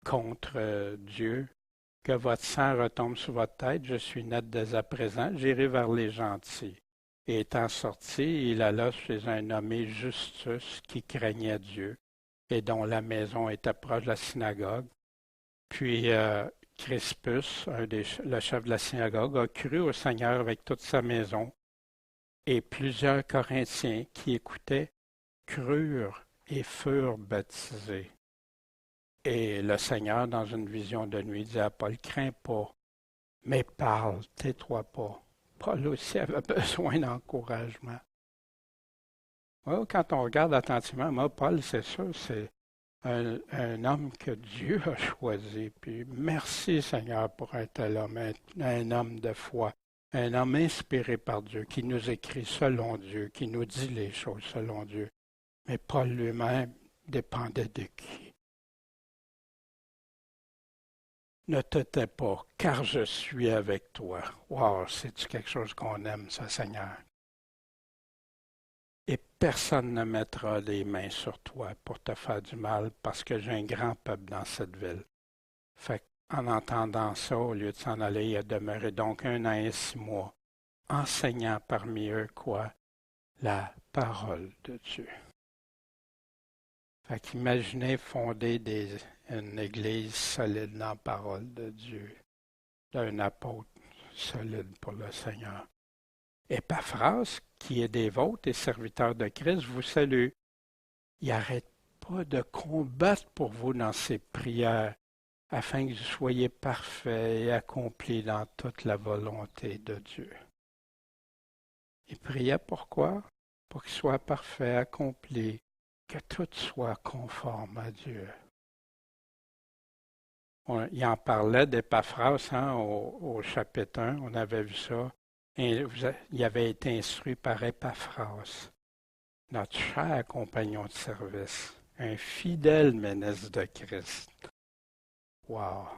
contre Dieu, que votre sang retombe sur votre tête, je suis net dès à présent, j'irai vers les gentils. Et étant sorti, il alla chez un nommé Justus qui craignait Dieu et dont la maison était proche de la synagogue. Puis Crispus, le chef de la synagogue, a cru au Seigneur avec toute sa maison. Et plusieurs Corinthiens qui écoutaient crurent et furent baptisés. Et le Seigneur, dans une vision de nuit, dit à Paul, crains pas, mais parle, tais-toi pas, Paul aussi avait besoin d'encouragement. Ouais, quand on regarde attentivement, moi, Paul, c'est sûr, c'est un homme que Dieu a choisi. Puis merci Seigneur pour un tel homme, un homme de foi, un homme inspiré par Dieu, qui nous écrit selon Dieu, qui nous dit les choses selon Dieu. Mais Paul lui-même dépendait de qui? Ne te tais pas, car je suis avec toi. Wow, c'est-tu quelque chose qu'on aime, ça, Seigneur? Et personne ne mettra les mains sur toi pour te faire du mal, parce que j'ai un grand peuple dans cette ville. Fait qu'en entendant ça, au lieu de s'en aller, il a demeuré donc 1 an et 6 mois, enseignant parmi eux quoi? La parole de Dieu. Fait qu'imaginez fonder une église solide dans la parole de Dieu, d'un apôtre solide pour le Seigneur. Épaphras, qui est des vôtres et serviteur de Christ, vous salue. Il n'arrête pas de combattre pour vous dans ses prières, afin que vous soyez parfaits et accomplis dans toute la volonté de Dieu. Il priait pourquoi? Pour qu'il soit parfait, accompli, que tout soit conforme à Dieu. Il en parlait d'Épaphras au chapitre 1, on avait vu ça. Et il avait été instruit par Épaphras, notre cher compagnon de service, un fidèle ministre de Christ. Wow!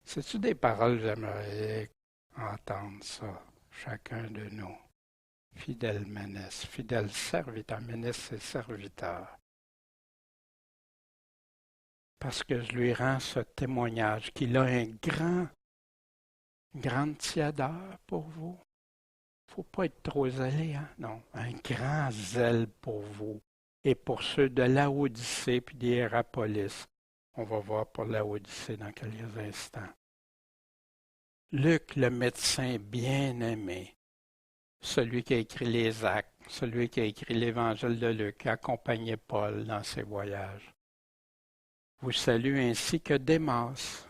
C'est-tu des paroles, j'aimerais entendre ça, chacun de nous. Fidèle ministre, fidèle serviteur, ministre et serviteur. Parce que je lui rends ce témoignage qu'il a une grande tiédeur pour vous. Faut pas être trop zélé, hein? Non, un grand zèle pour vous et pour ceux de Laodicée puis d'Hiérapolis. On va voir pour Laodicée dans quelques instants. Luc, le médecin bien-aimé, celui qui a écrit les Actes, celui qui a écrit l'Évangile de Luc, accompagnait Paul dans ses voyages. Vous salue ainsi que Démas.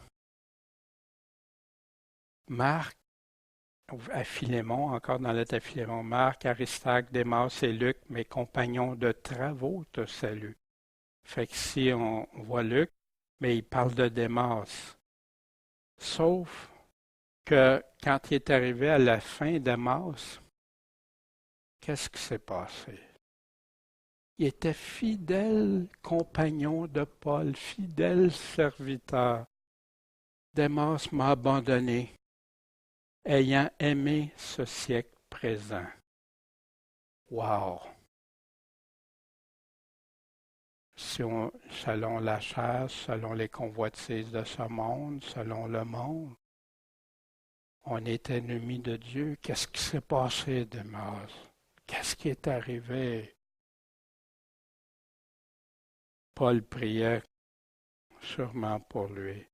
Marc, à Philémon, encore dans lettre à Philémon, Marc, Aristarque, Démas et Luc, mes compagnons de travaux, te saluent. Fait que si on voit Luc, mais il parle de Démas. Sauf que quand il est arrivé à la fin d'Emmaüs, qu'est-ce qui s'est passé? Il était fidèle compagnon de Paul, fidèle serviteur. Démas m'a abandonné, ayant aimé ce siècle présent. Wow! Selon la chair, selon les convoitises de ce monde, selon le monde, on est ennemi de Dieu. Qu'est-ce qui s'est passé, Démas? Qu'est-ce qui est arrivé? Paul priait sûrement pour lui.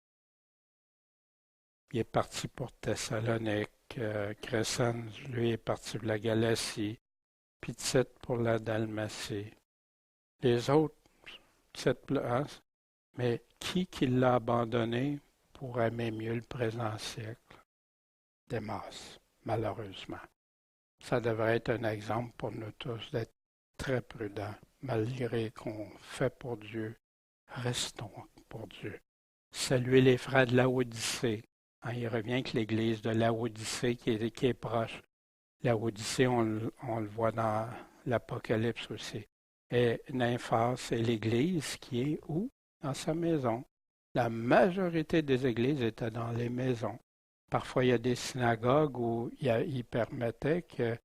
Il est parti pour Thessalonique. Crescens, lui, est parti pour la Galatie. Puis Tite pour la Dalmatie. Les autres, cette place, mais qui l'a abandonné pour aimer mieux le présent siècle? Démas, malheureusement. Ça devrait être un exemple pour nous tous d'être très prudents. Malgré qu'on fait pour Dieu, restons pour Dieu. Saluez les frères de Laodicée. Il revient avec l'église de Laodicée qui est proche. Laodicée, on le voit dans l'Apocalypse aussi. Et Nymphas, c'est l'église qui est où? Dans sa maison. La majorité des églises étaient dans les maisons. Parfois, il y a des synagogues où il permettait que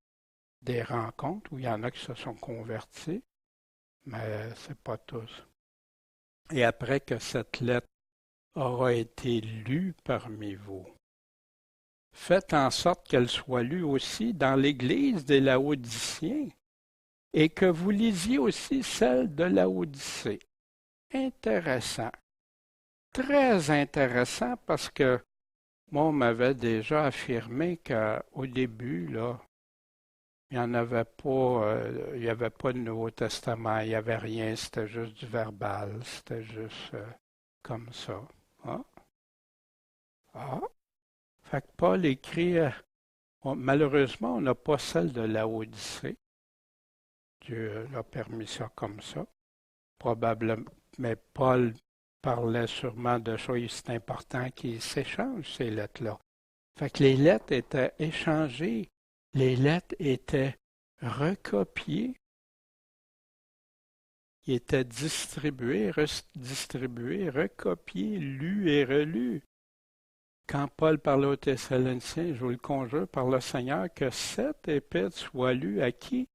des rencontres, où il y en a qui se sont convertis, mais ce n'est pas tous. Et après que cette lettre aura été lue parmi vous, faites en sorte qu'elle soit lue aussi dans l'église des Laodiciens et que vous lisiez aussi celle de Laodicée. Intéressant. Très intéressant parce que moi, on m'avait déjà affirmé qu'au début, là, il n'y avait pas de Nouveau Testament, il n'y avait rien, c'était juste du verbal, c'était juste comme ça. Ah. Ah. Fait que Paul écrit Malheureusement, on n'a pas celle de la Odyssée. Dieu a permis ça comme ça. Probablement, mais Paul parlait sûrement de choses importantes qui s'échangent, ces lettres-là. Fait que les lettres étaient échangées, les lettres étaient recopiées, étaient distribuées, redistribuées, recopiées, lues et relues. Quand Paul parlait aux Thessaloniciens, je vous le conjure par le Seigneur, que cette épître soit lue à qui?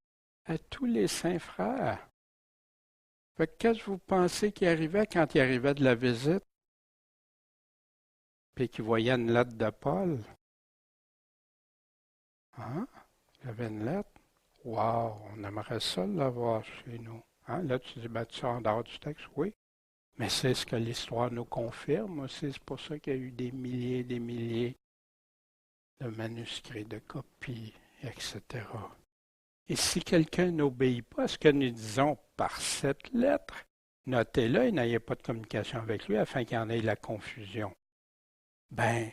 À tous les saints frères. Fait que qu'est-ce que vous pensez qui arrivait quand il arrivait de la visite? Puis qu'il voyait une lettre de Paul? Hein? Il y avait une lettre? Wow, on aimerait ça l'avoir chez nous. Hein? Là, tu dis, ben, tu sors en dehors du texte, oui. Mais c'est ce que l'histoire nous confirme aussi. C'est pour ça qu'il y a eu des milliers de manuscrits, de copies, etc. Et si quelqu'un n'obéit pas à ce que nous disons par cette lettre, notez-le et n'ayez pas de communication avec lui afin qu'il y en ait la confusion. Ben,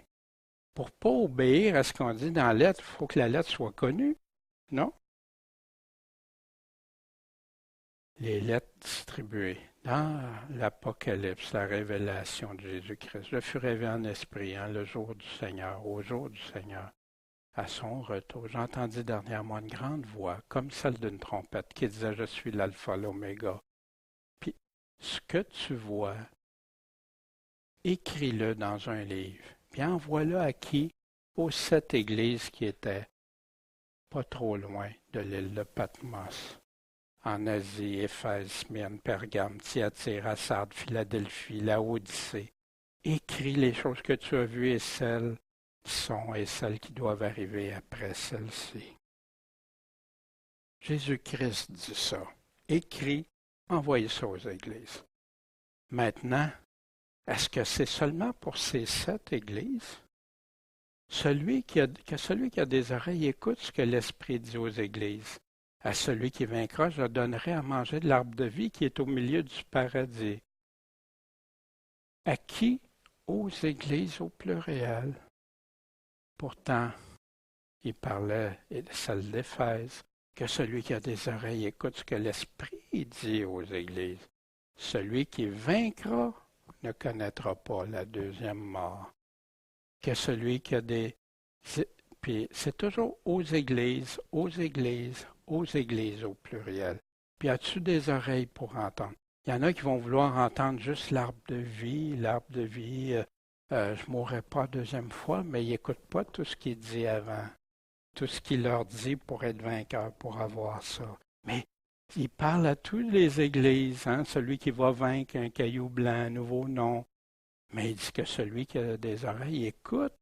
pour ne pas obéir à ce qu'on dit dans la lettre, il faut que la lettre soit connue, non? Les lettres distribuées dans l'Apocalypse, la révélation de Jésus-Christ. Je fus rêvé en esprit, hein, le jour du Seigneur, au jour du Seigneur. À son retour, j'entendis dernièrement une grande voix, comme celle d'une trompette, qui disait, je suis l'alpha, l'oméga. Puis, ce que tu vois, écris-le dans un livre, puis envoie-le à qui? Aux 7 églises qui étaient pas trop loin de l'île de Patmos. En Asie, Éphèse, Smyrne, Pergame, Thyatire, Sardes, Philadelphie, Laodicée. Écris les choses que tu as vues et celles qui sont et celles qui doivent arriver après celles-ci. Jésus-Christ dit ça. Écris, envoyez ça aux églises. Maintenant, est-ce que c'est seulement pour ces 7 églises? Celui qui a des oreilles écoute ce que l'Esprit dit aux églises. À celui qui vaincra, je donnerai à manger de l'arbre de vie qui est au milieu du paradis. À qui? Aux églises au pluriel. Pourtant, il parlait de celle d'Éphèse, que celui qui a des oreilles écoute ce que l'Esprit dit aux églises. Celui qui vaincra ne connaîtra pas la deuxième mort. Que celui qui a des... Puis c'est toujours aux églises au pluriel. Puis as-tu des oreilles pour entendre? Il y en a qui vont vouloir entendre juste l'arbre de vie, je ne mourrai pas deuxième fois, mais ils n'écoutent pas tout ce qu'il dit avant, tout ce qu'il leur dit pour être vainqueur, pour avoir ça. Mais il parle à toutes les églises, hein, celui qui va vaincre un caillou blanc, un nouveau nom. Mais il dit que celui qui a des oreilles écoute,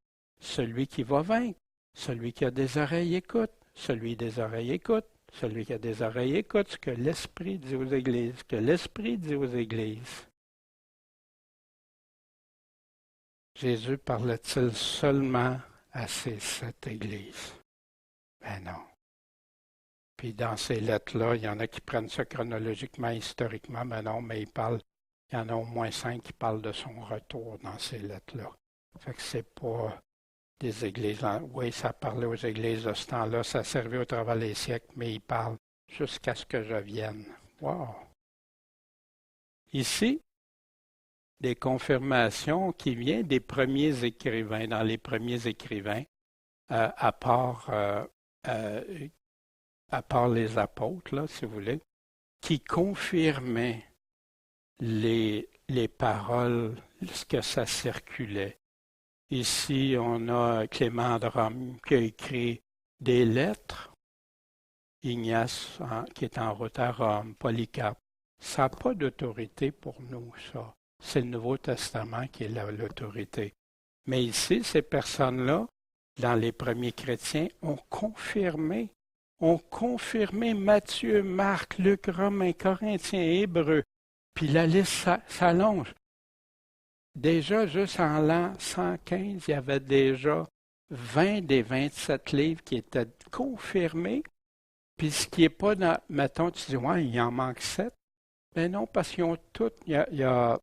celui qui va vaincre. Celui qui a des oreilles écoute, celui des oreilles écoute, celui qui a des oreilles écoute ce que l'Esprit dit aux églises, ce que l'Esprit dit aux églises. Jésus parlait-il seulement à ces 7 églises? Ben non. Puis dans ces lettres-là, il y en a qui prennent ça chronologiquement, historiquement, mais non, mais il y en a au moins 5 qui parlent de son retour dans ces lettres-là. Fait que c'est pas des églises. Oui, ça parlait aux églises de ce temps-là, ça servait au travers des siècles, mais il parle jusqu'à ce que je vienne. Wow! Ici, des confirmations qui viennent des premiers écrivains, dans les premiers écrivains, à part les apôtres, là, si vous voulez, qui confirmaient les paroles, ce que ça circulait. Ici, on a Clément de Rome qui a écrit des lettres, Ignace qui est en route à Rome, Polycarpe. Ça n'a pas d'autorité pour nous, ça. C'est le Nouveau Testament qui est l'autorité. Mais ici, ces personnes-là, dans les premiers chrétiens, ont confirmé Matthieu, Marc, Luc, Romains, Corinthiens, Hébreux. Puis la liste s'allonge. Déjà, juste en l'an 115, il y avait déjà 20 des 27 livres qui étaient confirmés. Puis ce qui n'est pas dans, mettons, tu dis, ouais, il en manque 7. Ben non, parce qu'ils ont toutes, il y en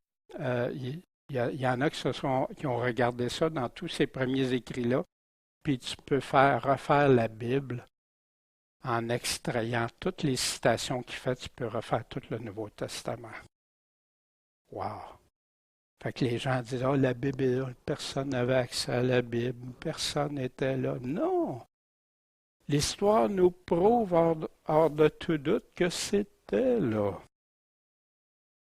a qui ont regardé ça dans tous ces premiers écrits-là. puis tu peux refaire la Bible en extrayant toutes les citations qu'il fait, tu peux refaire tout le Nouveau Testament. Wow! Fait que les gens disent, oh, la Bible est là, personne n'avait accès à la Bible, personne n'était là. Non! L'histoire nous prouve hors de tout doute que c'était là.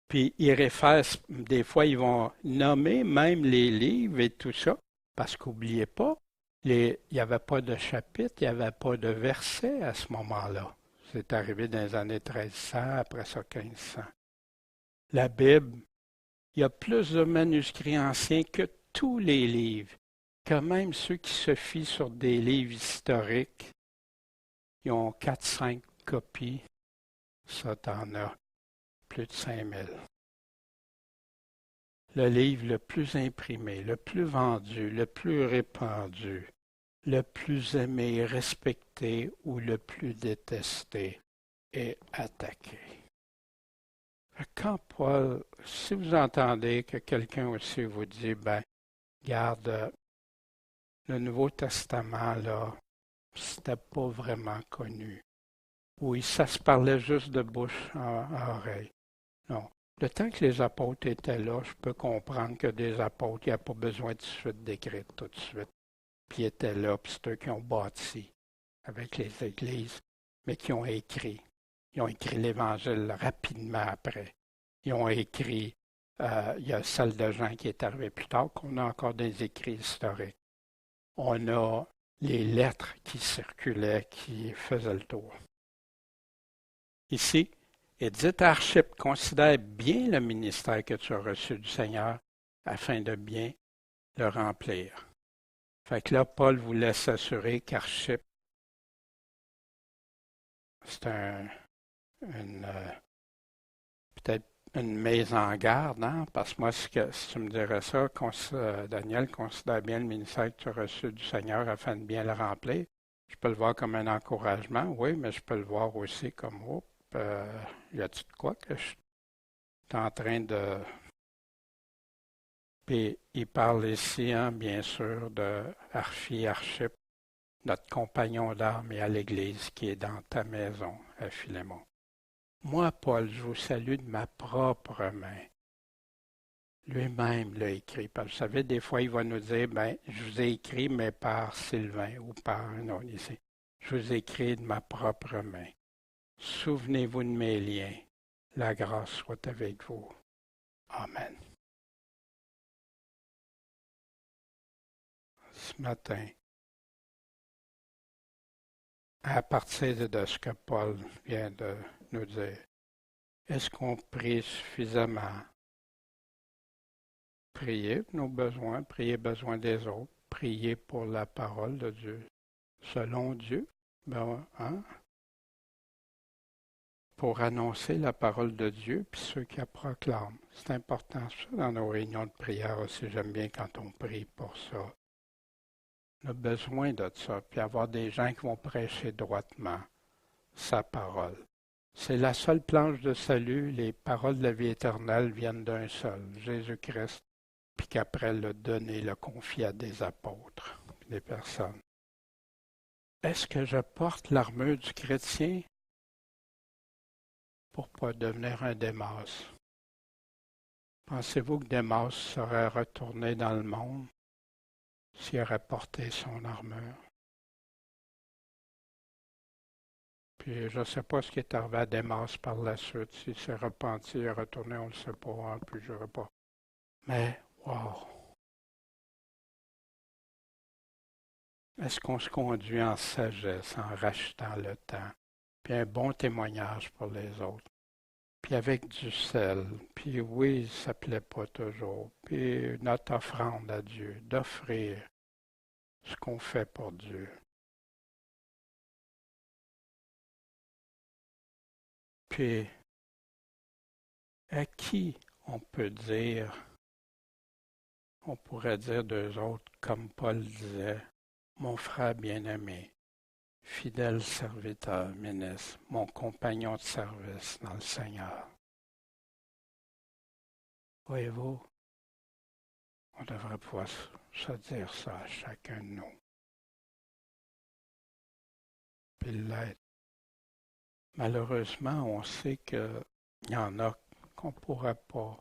Puis ils réfèrent, des fois, ils vont nommer même les livres et tout ça, parce qu'oubliez pas, il n'y avait pas de chapitre, il n'y avait pas de verset à ce moment-là. C'est arrivé dans les années 1300, après ça 1500. La Bible, il y a plus de manuscrits anciens que tous les livres, que même ceux qui se fient sur des livres historiques, ils ont 4-5 copies. Ça, t'en as plus de 5000. Le livre le plus imprimé, le plus vendu, le plus répandu, le plus aimé, respecté ou le plus détesté est attaqué. Quand Paul, si vous entendez que quelqu'un aussi vous dit, ben, garde, le Nouveau Testament, là, c'était pas vraiment connu. Oui, ça se parlait juste de bouche à oreille. Non. Le temps que les apôtres étaient là, je peux comprendre que des apôtres, il n'y a pas besoin tout de suite d'écrire tout de suite. Puis ils étaient là, puis c'est eux qui ont bâti avec les églises, mais qui ont écrit. Ils ont écrit l'Évangile rapidement après. Ils ont écrit, il y a celle de Jean qui est arrivée plus tard, qu'on a encore des écrits historiques. On a les lettres qui circulaient, qui faisaient le tour. Ici, Edith Archip considère bien le ministère que tu as reçu du Seigneur afin de bien le remplir. Fait que là, Paul voulait s'assurer qu'Archip, c'est peut-être une mise en garde, hein? Parce que moi, si tu me dirais ça, Daniel considère bien le ministère que tu as reçu du Seigneur afin de bien le remplir. Je peux le voir comme un encouragement, oui, mais je peux le voir aussi comme, y a-t-il de quoi que je suis en train de... Puis il parle ici, hein, bien sûr, de Archip, notre compagnon d'armes et à l'Église qui est dans ta maison, à Philémon. Moi, Paul, je vous salue de ma propre main. Lui-même l'a écrit. Parce que vous savez, des fois, il va nous dire, ben, je vous ai écrit, mais par Sylvain ou par un autre ici. Je vous ai écrit de ma propre main. Souvenez-vous de mes liens. La grâce soit avec vous. Amen. Ce matin, à partir de ce que Paul vient de nous dire, est-ce qu'on prie suffisamment? Priez pour nos besoins, priez les besoins des autres, priez pour la parole de Dieu. Selon Dieu, ben, hein? Pour annoncer la parole de Dieu, puis ceux qui la proclament. C'est important ça dans nos réunions de prière aussi. J'aime bien quand on prie pour ça. On a besoin de ça, puis avoir des gens qui vont prêcher droitement sa parole. C'est la seule planche de salut. Les paroles de la vie éternelle viennent d'un seul, Jésus-Christ, puis qu'après le donner, le confier à des apôtres, des personnes. Est-ce que je porte l'armure du chrétien pour ne pas devenir un Démas? Pensez-vous que Démas serait retourné dans le monde s'il aurait porté son armure? Puis je ne sais pas ce qui est arrivé à Démas par la suite, s'il s'est repenti et retourné, on ne le sait pas, hein, puis je ne pas. Mais, wow! Est-ce qu'on se conduit en sagesse, en rachetant le temps, puis un bon témoignage pour les autres, puis avec du sel, puis oui, ça ne plaît pas toujours, puis notre offrande à Dieu, d'offrir ce qu'on fait pour Dieu. Puis, à qui on peut dire, on pourrait dire d'eux autres, comme Paul disait, mon frère bien-aimé, fidèle serviteur, ministre, mon compagnon de service dans le Seigneur. Voyez-vous, on devrait pouvoir se dire ça à chacun de nous. puis l'être. Malheureusement, on sait qu'il y en a qu'on ne pourrait pas.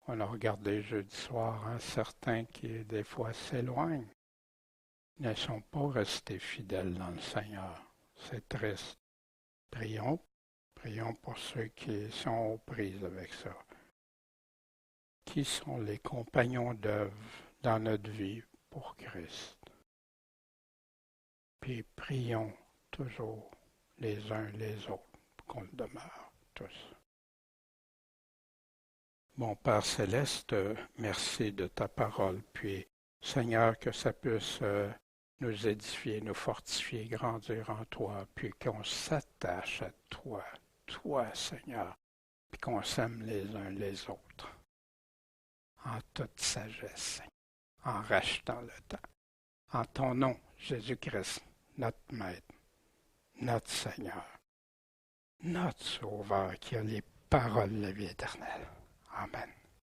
On a regardé jeudi soir, hein, certains qui des fois s'éloignent, ne sont pas restés fidèles dans le Seigneur. C'est triste. Prions, prions pour ceux qui sont aux prises avec ça. Qui sont les compagnons d'œuvre dans notre vie pour Christ? Puis prions toujours les uns les autres qu'on le demeure tous. Mon Père céleste, merci de ta parole, puis Seigneur, que ça puisse nous édifier, nous fortifier, grandir en toi, puis qu'on s'attache à toi, toi Seigneur, puis qu'on s'aime les uns les autres, en toute sagesse, en rachetant le temps. En ton nom, Jésus-Christ, notre Maître, notre Seigneur, notre Sauveur qui a les paroles de la vie éternelle. Amen.